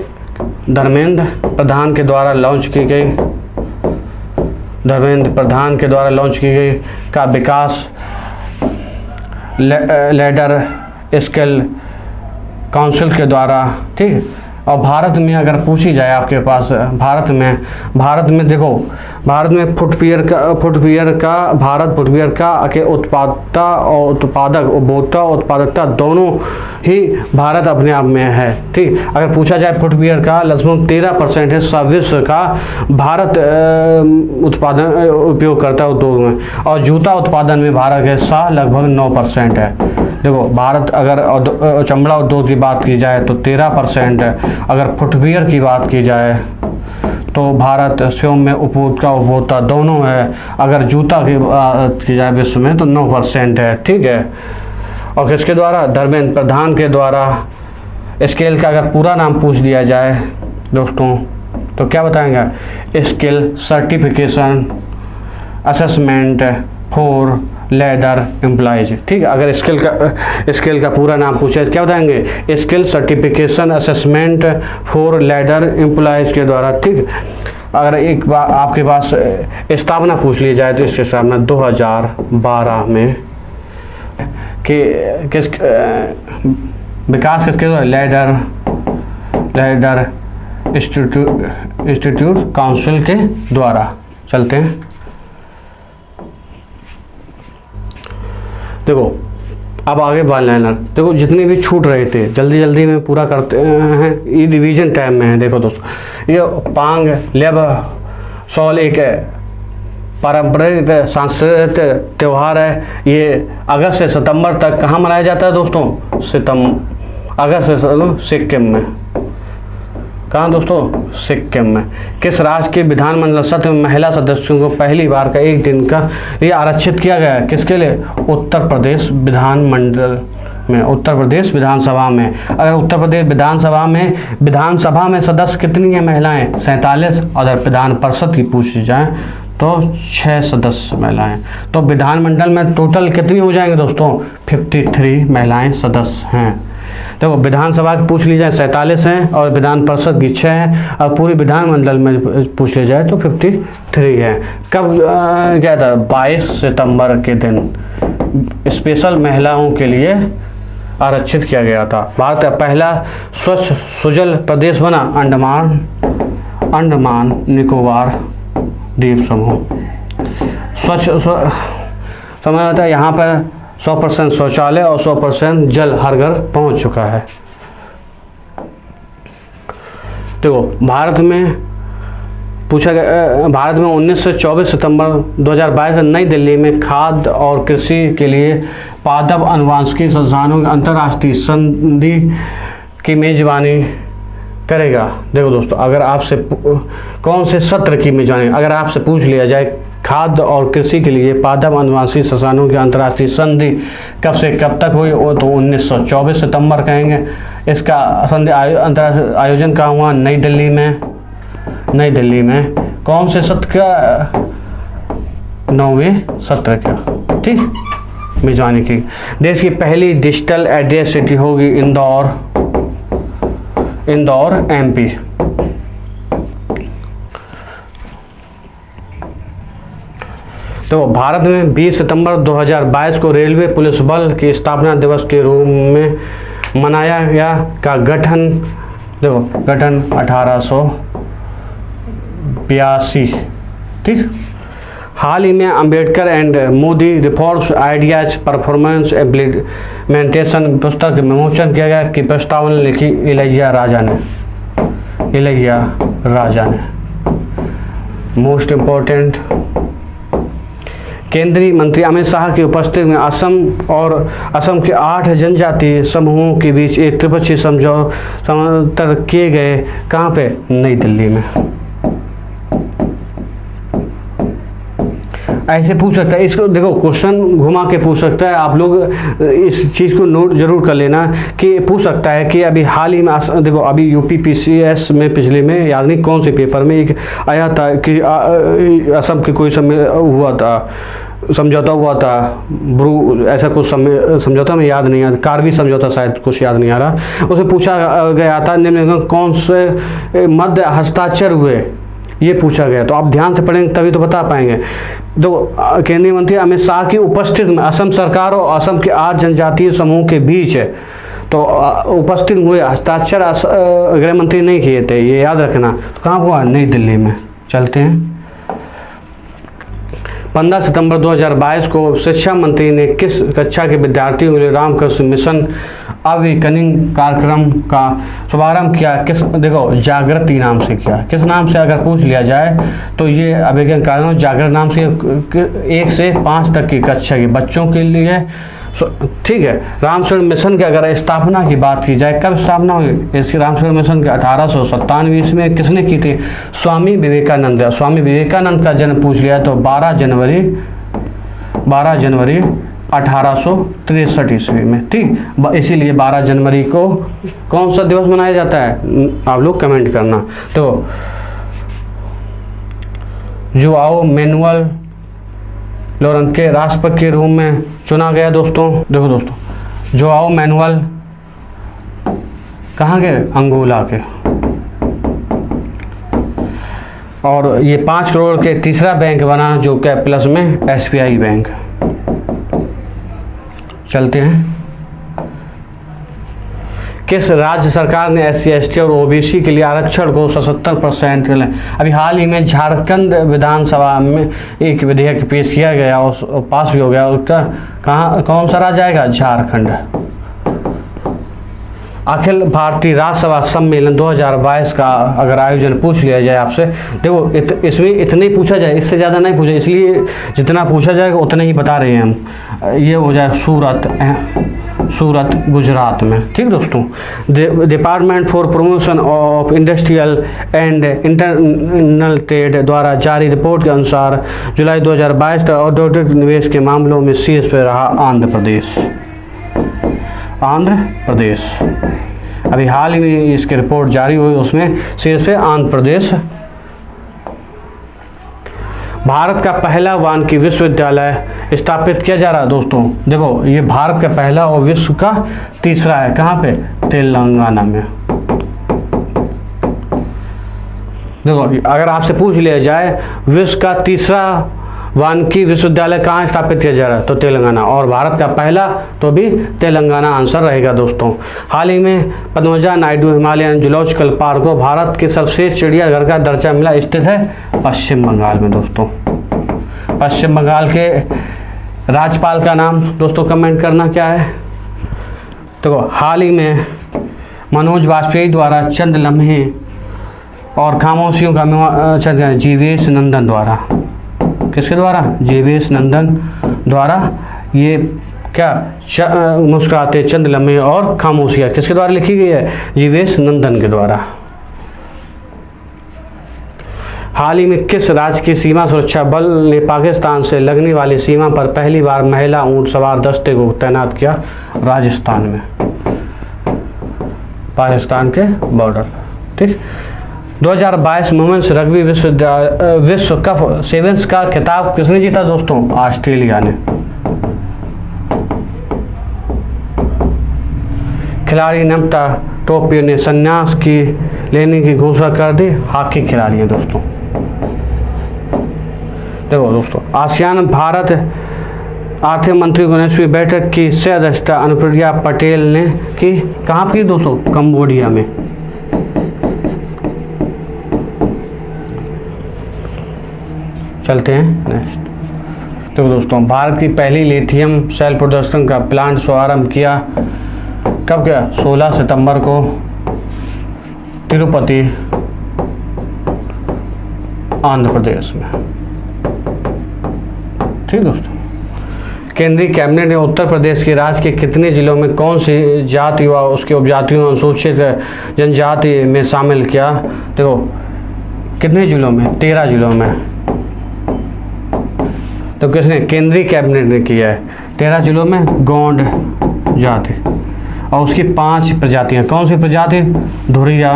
धर्मेंद्र प्रधान के द्वारा लॉन्च की गई का विकास लेडर स्केल काउंसिल के द्वारा। ठीक। और भारत में अगर पूछी जाए आपके पास, भारत में देखो, भारत में फुटवियर का के उत्पादकता और उत्पादकता दोनों ही भारत अपने आप में है। ठीक। अगर पूछा जाए फुटवियर का लगभग 13% हिस्सा विश्व का भारत उत्पादन उपयोग करता है उद्योग में, और जूता उत्पादन में भारत का हिस्सा लगभग 9% है। देखो भारत अगर चमड़ा उद्योग की बात की जाए तो 13% है। अगर फुटवियर की बात की जाए तो भारत स्वयं में उपभोक्ता दोनों है। अगर जूता की बात की जाए विश्व में तो 9% है। ठीक है। और किसके द्वारा? धर्मेंद्र प्रधान के द्वारा। स्केल का अगर पूरा नाम पूछ दिया जाए दोस्तों तो क्या बताएंगे? Skill certification assessment for leather employees. ठीक है। अगर स्किल का पूरा नाम पूछे क्या बताएंगे? Skill certification assessment for leather employees के द्वारा। ठीक। अगर एक बार आपके पास स्थापना पूछ ली जाए तो इसके सामने 2012 में कि विकास किसके द्वारा? लेदर इंस्टीट्यूट काउंसिल के द्वारा। चलते हैं। देखो अब आगे वन लाइनर। देखो जितने भी छूट रहे थे जल्दी में पूरा करते हैं, ये रिवीजन टाइम में है। देखो दोस्तों, ये पांग लेब सॉल एक पारंपरिक सांस्कृतिक त्यौहार है। ये अगस्त से सितंबर तक कहाँ मनाया जाता है दोस्तों? अगस्त से सिक्किम में। कहाँ दोस्तों? सिक्किम में। किस राज्य के विधानमंडल सत्र में महिला सदस्यों को पहली बार का एक दिन का ये आरक्षित किया गया है? किसके लिए? उत्तर प्रदेश विधानमंडल में, उत्तर प्रदेश विधानसभा में। अगर उत्तर प्रदेश विधानसभा में सदस्य कितनी है महिलाएं? 47। अगर विधान परिषद की पूछी जाए तो 6 सदस्य महिलाएं। तो विधानमंडल में टोटल कितनी हो जाएंगे दोस्तों? 53 महिलाएं सदस्य हैं। देखो विधानसभा की पूछ ली जाए 47 हैं और विधान परिषद की 6 हैं, और पूरी विधानमंडल में पूछ ली जाए तो 53 है। कब क्या था? 22 सितंबर के दिन स्पेशल महिलाओं के लिए आरक्षित किया गया था। भारत का पहला स्वच्छ सुजल प्रदेश बना अंडमान निकोबार द्वीप समूह। स्वच्छ समझ आता है, यहाँ पर 100% शौचालय और 100% जल हर घर पहुँच चुका है। देखो भारत में पूछा गया, भारत में 19 से 24 सितंबर 2022 नई दिल्ली में खाद्य और कृषि के लिए पादप आनुवंशिकी संस्थानों की अंतर्राष्ट्रीय संधि की मेजबानी करेगा। देखो दोस्तों, अगर आपसे कौन से सत्र की मेजबानी, अगर आपसे पूछ लिया जाए खाद्य और कृषि के लिए पादप आनुवंशिकी संस्थानों की अंतर्राष्ट्रीय संधि कब से कब तक हुई, वो तो 1924 सितंबर कहेंगे। इसका संधि आयोजन कहाँ हुआ? नई दिल्ली में। कौन से सत्र का? 9वें सत्र का। ठीक। मेजबानी की। देश की पहली डिजिटल एड्रेस सिटी होगी इंदौर, MP। तो भारत में 20 सितंबर 2022 को रेलवे पुलिस बल के स्थापना दिवस के रूप में मनाया गया का गठन, देखो गठन 1882, ठीक। हाल ही में Ambedkar and Modi reforms ideas performance implementation पुस्तक विमोचन किया गया कि प्रस्तावना लिखी इलैया राजा ने। मोस्ट इम्पोर्टेंट, केंद्रीय मंत्री अमित शाह की उपस्थिति में असम के 8 जनजातीय समूहों के बीच एक त्रिपक्षीय समझौता किए गए। कहाँ पे? नई दिल्ली में। ऐसे पूछ सकता है, इसको देखो क्वेश्चन घुमा के पूछ सकता है। आप लोग इस चीज़ को नोट जरूर कर लेना कि पूछ सकता है कि अभी हाल ही में देखो अभी UPPCS में पिछले में याद नहीं कौन से पेपर में एक आया था कि असम के कोई समझौता हुआ था ब्रू, ऐसा कुछ समझौता में याद नहीं आ, कार्बी समझौता शायद, कुछ याद नहीं आ रहा। उसे पूछा गया था निम्न कौन से मध्य हस्ताक्षर हुए, ये पूछा गया। तो आप ध्यान से पढ़ेंगे तभी तो बता पाएंगे। तो केंद्रीय मंत्री अमित शाह की उपस्थिति में असम सरकार और असम के 8 जनजातीय समूह के बीच तो उपस्थित हुए हस्ताक्षर गृह मंत्री नहीं किए थे, ये याद रखना। तो कहाँ हुआ? नई दिल्ली में। चलते हैं। 15 सितंबर 2022 को शिक्षा मंत्री ने किस कक्षा के विद्यार्थियों के लिए रामकृष्ण मिशन अवेकनिंग कार्यक्रम का शुभारंभ किया? किस, देखो जागृति नाम से किया। किस नाम से अगर पूछ लिया जाए तो ये अवेकन कार्यक्रम जागृत नाम से 1 से 5 तक की कक्षा के बच्चों के लिए, ठीक है। रामकृष्ण मिशन की अगर स्थापना की बात की जाए, कब स्थापना हुई इसकी? रामकृष्ण मिशन के 1897 ईस्वी में किसने की थी? स्वामी विवेकानंद। स्वामी विवेकानंद का जन्म पूछ लिया तो 12 जनवरी 1863 ईस्वी में, ठीक। इसीलिए 12 जनवरी को कौन सा दिवस मनाया जाता है? आप लोग कमेंट करना। तो जोआओ मैनुअल लोरेंस के राष्ट्रपति के रूप में चुना गया। दोस्तों देखो दोस्तों, जोआओ मैनुअल कहाँ के? अंगोला के। और ये 5 करोड़ के तीसरा बैंक बना जो कैपिटल्स में SBI बैंक। चलते हैं। किस राज्य सरकार ने SC ST और OBC के लिए आरक्षण को 77% अभी हाल ही में झारखंड विधानसभा में एक विधेयक पेश किया गया और पास भी हो गया। उसका कौन सा राज्य आएगा? झारखंड। अखिल भारतीय राज्यसभा सम्मेलन 2022 का अगर आयोजन पूछ लिया जाए आपसे, देखो इसमें इतने ही पूछा जाए, इससे ज़्यादा नहीं पूछा, इसलिए जितना पूछा जाएगा उतना ही बता रहे हैं हम। ये हो जाए सूरत गुजरात में, ठीक दोस्तों। Department for promotion of industrial and internal trade द्वारा जारी रिपोर्ट के अनुसार जुलाई 2022 तक औद्योगिक निवेश के मामलों में शीर्ष पर रहा आंध्र प्रदेश। अभी हाल ही में इसकी रिपोर्ट जारी हुई, उसमें शीर्ष पे आंध्र प्रदेश। भारत का पहला वानिकी विश्वविद्यालय स्थापित किया जा रहा है। दोस्तों देखो ये भारत का पहला और विश्व का तीसरा है। कहाँ पे? तेलंगाना में। देखो अगर आपसे पूछ लिया जाए विश्व का तीसरा वानिकी विश्वविद्यालय कहाँ स्थापित किया जा रहा है तो तेलंगाना, और भारत का पहला तो भी तेलंगाना आंसर रहेगा। दोस्तों हाल ही में Padmaja Naidu Himalayan zoological park को भारत के सबसे चिड़ियाघर का दर्जा मिला, स्थित है पश्चिम बंगाल में। दोस्तों पश्चिम बंगाल के राज्यपाल का नाम दोस्तों कमेंट करना क्या है? तो हाल ही में मनोज वाजपेयी द्वारा चंद लम्हे और खामोशियों का जीवेश नंदन द्वारा, किसके द्वारा? जीवेश नंदन द्वारा। ये क्या मुस्कुराते चंद लम्हे और खामोशियाँ किसके द्वारा लिखी गई है? जीवेश नंदन के द्वारा। हाल ही में किस राज्य की सीमा सुरक्षा बल ने पाकिस्तान से लगने वाली सीमा पर पहली बार महिला ऊंट सवार दस्ते को तैनात किया? राजस्थान में, पाकिस्तान के बॉर्डर, ठीक। 2022 वुमेन्स रग्बी विश्व कप सेवेंस का खिताब किसने जीता? दोस्तों ऑस्ट्रेलिया ने। खिलाड़ी नम्रता टोपी ने संन्यास की लेने की घोषणा कर दी। हॉकी खिलाड़ी हैं दोस्तों। देखो दोस्तों, आसियान भारत आर्थिक मंत्री की 19वीं बैठक की सह अध्यक्षता अनुप्रिया पटेल ने की। कहाँ की दोस्तों? कंबोडिया में। चलते हैं नेक्स्ट। तो दोस्तों, भारत की पहली लिथियम सेल प्रदर्शन का प्लांट शुभारंभ किया। कब किया? 16 सितंबर को तिरुपति, आंध्र प्रदेश में। ठीक दोस्तों, केंद्रीय कैबिनेट ने उत्तर प्रदेश के राज्य के कितने जिलों में कौन सी जाति व उसके उपजातियों अनुसूचित जनजाति में शामिल किया? देखो कितने जिलों में? 13 जिलों में। तो किसने? केंद्रीय कैबिनेट ने किया है। 13 जिलों में गोंड जाति और उसकी 5 प्रजातियां। कौन सी प्रजाति? धुरिया,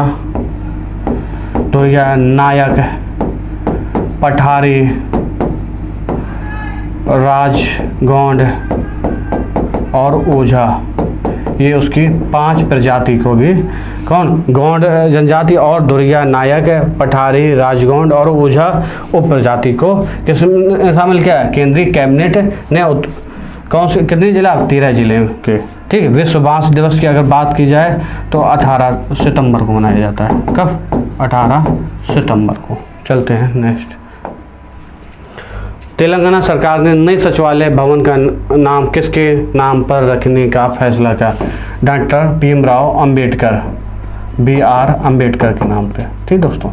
नायक, पठारी, राजगोंड और ओझा। ये उसकी 5 प्रजाति को भी कौन? गोंड जनजाति और धुरिया, नायक, पठारी, राजगोंड और ओझा उप प्रजाति को किसने शामिल किया? केंद्रीय कैबिनेट ने। कौन से कितने जिला? 13 जिले के। ठीक है। विश्व बांस दिवस की अगर बात की जाए तो 18 सितंबर को मनाया जाता है। कब? 18 सितंबर को। चलते हैं नेक्स्ट। तेलंगाना सरकार ने नई सचिवालय भवन का नाम किसके नाम पर रखने का फैसला किया? डॉक्टर भीमराव अंबेडकर, BR अंबेडकर के नाम पे। ठीक दोस्तों,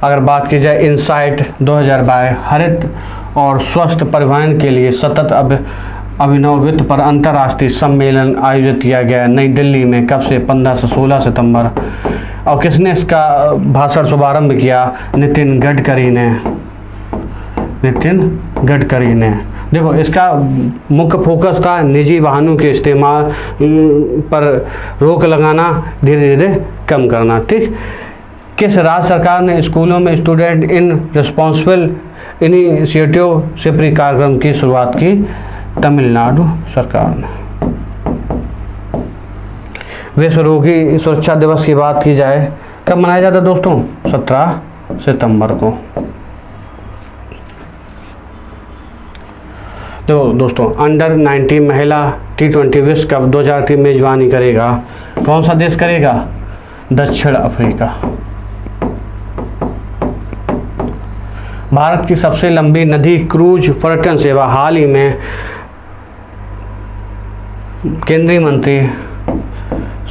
अगर बात की जाए इनसाइट 2022 हरित और स्वस्थ परिवहन के लिए सतत अभिनव वित्त पर अंतर्राष्ट्रीय सम्मेलन आयोजित किया गया नई दिल्ली में। कब से? 15 से 16 सितंबर। और किसने इसका भाषण शुभारंभ किया? नितिन गडकरी ने। देखो, इसका मुख्य फोकस था निजी वाहनों के इस्तेमाल पर रोक लगाना, धीरे धीरे कम करना। ठीक। किस राज्य सरकार ने स्कूलों में student in responsible initiative Sipri कार्यक्रम की शुरुआत की? तमिलनाडु सरकार ने। विश्व रोगी सुरक्षा दिवस की बात की जाए कब मनाया जाता है दोस्तों? 17 सितंबर को। तो दोस्तों, अंडर 19 महिला T20 विश्व कप 2003 मेजबानी करेगा। कौन सा देश करेगा? दक्षिण अफ्रीका। भारत की सबसे लंबी नदी क्रूज पर्यटन सेवा हाल ही में केंद्रीय मंत्री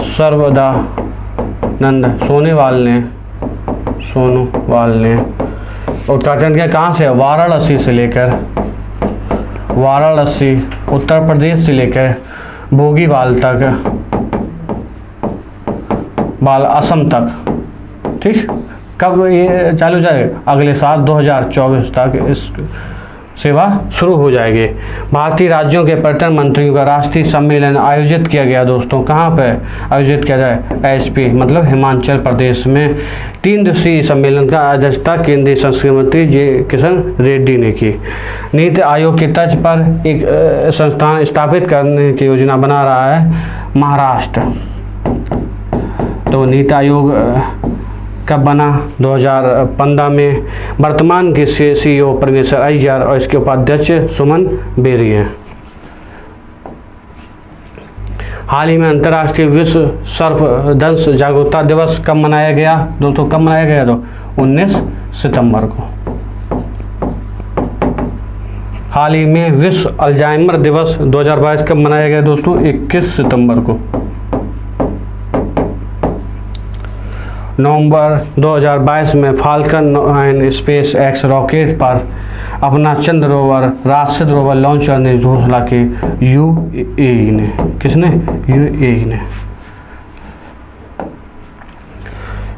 सर्वदानंद सोनोवाल ने उद्घाटन किया। कहाँ से? वाराणसी उत्तर प्रदेश से लेकर बोगीबाल तक, असम तक। ठीक। कब ये चालू जाएगा? अगले साल 2024 तक इस सेवा शुरू हो जाएगी। भारतीय राज्यों के पर्यटन मंत्रियों का राष्ट्रीय सम्मेलन आयोजित किया गया दोस्तों। कहाँ पे आयोजित किया जाए? HP मतलब हिमाचल प्रदेश में। 3 दिवसीय सम्मेलन का अध्यक्षता केंद्रीय संस्कृति मंत्री जी किशन रेड्डी ने की। नीति आयोग की तर्ज पर एक संस्थान स्थापित करने की योजना बना रहा है महाराष्ट्र। तो नीति आयोग कब बना? 2015 में। वर्तमान के CEO परमेश्वर अय्यर और इसके उपाध्यक्ष सुमन बेरी हैं। हाल ही में अंतर्राष्ट्रीय विश्व सर्पदंश जागरूकता दिवस कब मनाया गया दोस्तों? कब मनाया गया? तो 19 सितंबर को। हाल ही में विश्व अल्जाइमर दिवस 2022 कब मनाया गया दोस्तों? 21 सितंबर को। नवंबर 2022 में फाल्कन 9 स्पेस एक्स रॉकेट पर अपना चंद्र रोवर राशिद रोवर लॉन्चर ने घोषणा की। UAE ने। किसने? UAE ने।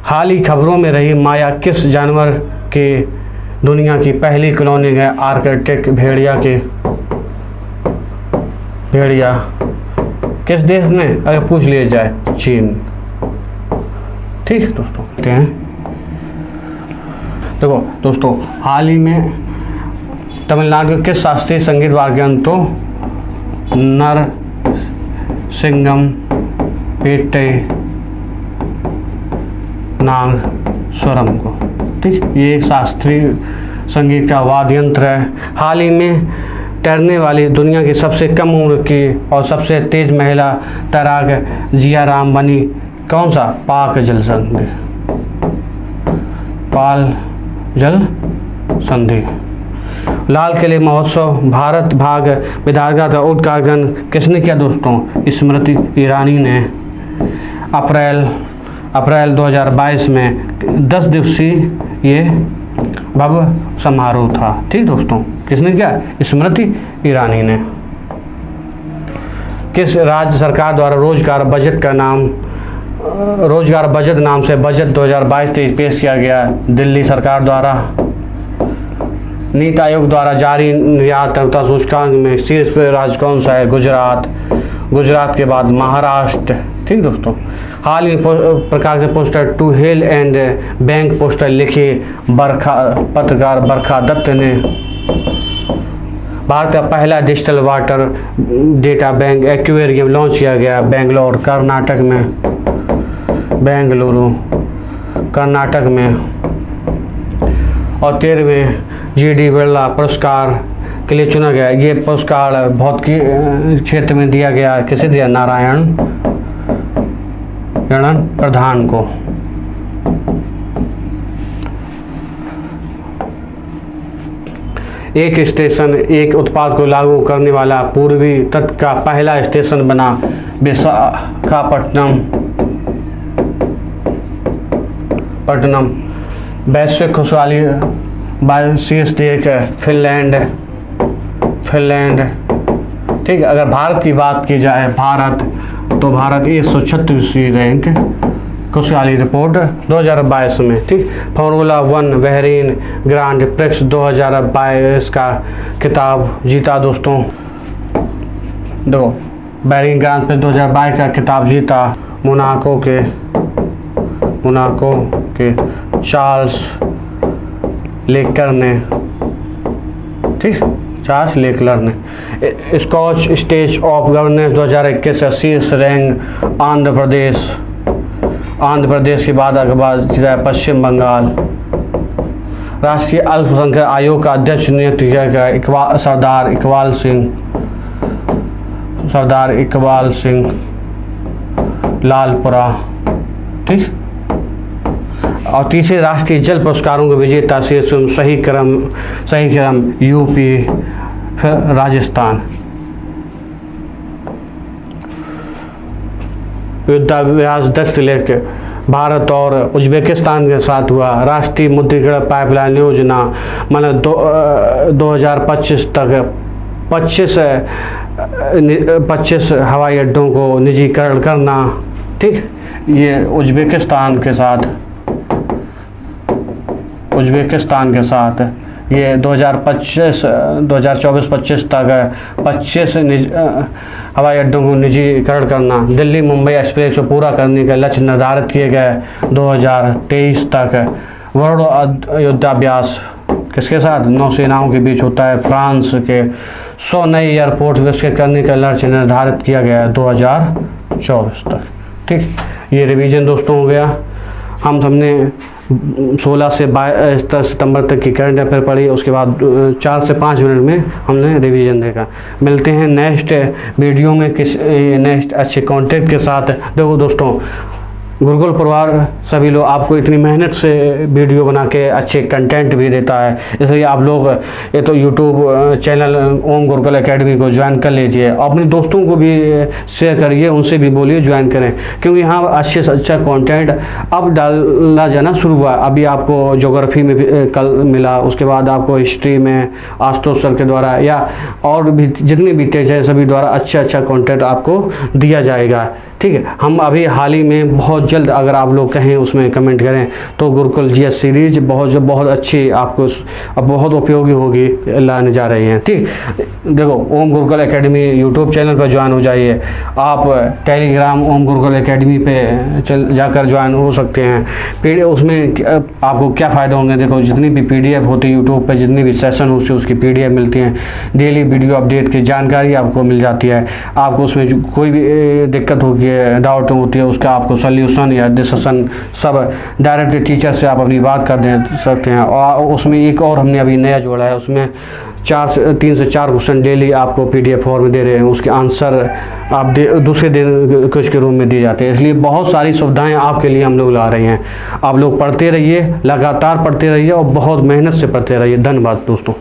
हाल ही खबरों में रही माया किस जानवर के दुनिया की पहली कॉलोनी है? आर्कटिक भेड़िया किस देश में? अगर पूछ लिया जाए, चीन। ठीक दोस्तों, देखते हैं। देखो दोस्तों, हाल ही में तमिलनाडु के किस शास्त्रीय संगीत वाद्य यंत्रों सिंगम पेट्टे नागस्वरम को। ठीक, ये एक शास्त्रीय संगीत का वाद्य यंत्र है। हाल ही में तैरने वाली दुनिया की सबसे कम उम्र की और सबसे तेज महिला तैराक जिया राम बनी। कौन सा? पाक जल संधि, पाल जल संधि। लाल किले महोत्सव भारत भाग विधायिका का उद्घाटन किसने किया दोस्तों? स्मृति ईरानी ने। अप्रैल 2022 में 10 दिवसीय ये भव्य समारोह था। ठीक दोस्तों, किसने किया? स्मृति ईरानी ने। किस राज्य सरकार द्वारा रोजगार बजट नाम से बजट 2022-23 पेश किया गया? दिल्ली सरकार द्वारा। नीति आयोग द्वारा जारी निर्यात सूचकांक में शीर्ष राज्य कौन सा है? गुजरात के बाद महाराष्ट्र। ठीक दोस्तों, हाल ही प्रकार से पोस्टर टू हेल एंड बैंक पोस्टर लिखे पत्रकार बरखा दत्त ने। भारत का पहला digital water data bank aquarium launch किया गया बेंगलुरु कर्नाटक में। और 13वें GD बिरला पुरस्कार के लिए चुना गया। ये पुरस्कार भौतिकी क्षेत्र में दिया गया। किसे दिया? नारायण प्रधान को। एक स्टेशन एक उत्पाद को लागू करने वाला पूर्वी तट का पहला स्टेशन बना विशाखापट्टनम। वैश्विक खुशहाली शीर्ष देश फिनलैंड। ठीक, अगर भारत की बात की जाए तो भारत 136वीं रैंक खुशहाली रिपोर्ट 2022 में। ठीक, फार्मूला 1 बहरीन ग्रांड प्रिक्स 2022 का खिताब जीता दोस्तों। देखो, बहरीन ग्रांड प्रिक्स 2022 का खिताब जीता मोनाको के चार्ल्स लेकलर ने। ठीक, चार्ल्स लेकलर ने। स्कॉच स्टेज ऑफ गवर्नेंस 2021 का शीर्ष रैंक आंध्र प्रदेश के बाद जीता है पश्चिम बंगाल। राष्ट्रीय अल्पसंख्यक आयोग का अध्यक्ष नियुक्त किया गया सरदार इकबाल सिंह लालपुरा। ठीक, और तीसरे राष्ट्रीय जल पुरस्कारों के विजेता शीर्ष सही क्रम यूपी, फिर राजस्थान। युद्धाभ्यास 10 लेख भारत और उज्बेकिस्तान के साथ हुआ। राष्ट्रीय मुद्रीकरण पाइपलाइन योजना मतलब 2025 तक 25 हवाई अड्डों को निजीकरण करना। ठीक, ये उज्बेकिस्तान के साथ ये 2024-25 तक 25 हवाई अड्डों को निजीकरण करना। दिल्ली मुंबई एक्सप्रेस को पूरा करने का लक्ष्य निर्धारित किए गए 2023 तक। वर्ल्ड युद्धाभ्यास किसके साथ? नौसेनाओं के बीच होता है। फ्रांस के 100 नए एयरपोर्ट विकसित करने का लक्ष्य निर्धारित किया गया है 2024 तक। ठीक, ये रिवीजन दोस्तों हो गया। हम सबने 16 से 22 सितंबर तक की करंट अफेयर पढ़ी। उसके बाद 4 से 5 मिनट में हमने रिवीजन देखा। मिलते हैं नेक्स्ट वीडियो में नेक्स्ट अच्छे कंटेंट के साथ। देखो दोस्तों, गुरुकुल परिवार सभी लोग आपको इतनी मेहनत से वीडियो बना के अच्छे कंटेंट भी देता है, इसलिए आप लोग ये तो यूट्यूब चैनल ओम गुरुकुल एकेडमी को ज्वाइन कर लीजिए। अपने दोस्तों को भी शेयर करिए, उनसे भी बोलिए ज्वाइन करें, क्योंकि यहाँ अच्छे से अच्छा कंटेंट अब डाला जाना शुरू हुआ। अभी आपको ज्योग्राफी में भी कल मिला, उसके बाद आपको हिस्ट्री में आशुतोष सर के द्वारा या और भी जितने भी टीचर हैं सभी द्वारा अच्छा कंटेंट आपको दिया जाएगा। ठीक है। हम अभी हाल ही में बहुत जल्द, अगर आप लोग कहें उसमें कमेंट करें, तो गुरुकुल जीएस सीरीज बहुत अच्छी आपको अब बहुत उपयोगी होगी, लाने जा रही हैं। ठीक, देखो ओम गुरुकुल एकेडमी यूट्यूब चैनल पर ज्वाइन हो जाइए। आप टेलीग्राम ओम गुरुकुल एकेडमी पे जाकर ज्वाइन हो सकते हैं। उसमें आपको क्या फ़ायदा होंगे, देखो जितनी भी पीडीएफ होती है यूट्यूब पे, जितनी भी सेशन होती है उसकी पीडीएफ मिलती हैं, डेली वीडियो अपडेट की जानकारी आपको मिल जाती है। आपको उसमें कोई भी दिक्कत होती है, डाउट होती है, उसका आपको सोल्यूशन या डिस्कशन सब डायरेक्ट टीचर से आप अपनी बात कर दे सकते हैं। और उसमें एक और हमने अभी नया जोड़ा है, उसमें 3 से 4 क्वेश्चन डेली आपको पीडीएफ फॉर्म में दे रहे हैं, उसके आंसर आप दूसरे दिन कुछ के रूम में दिए जाते हैं। इसलिए बहुत सारी सुविधाएं आपके लिए हम लोग ला रहे हैं। आप लोग पढ़ते रहिए, लगातार पढ़ते रहिए और बहुत मेहनत से पढ़ते रहिए। धन्यवाद दोस्तों।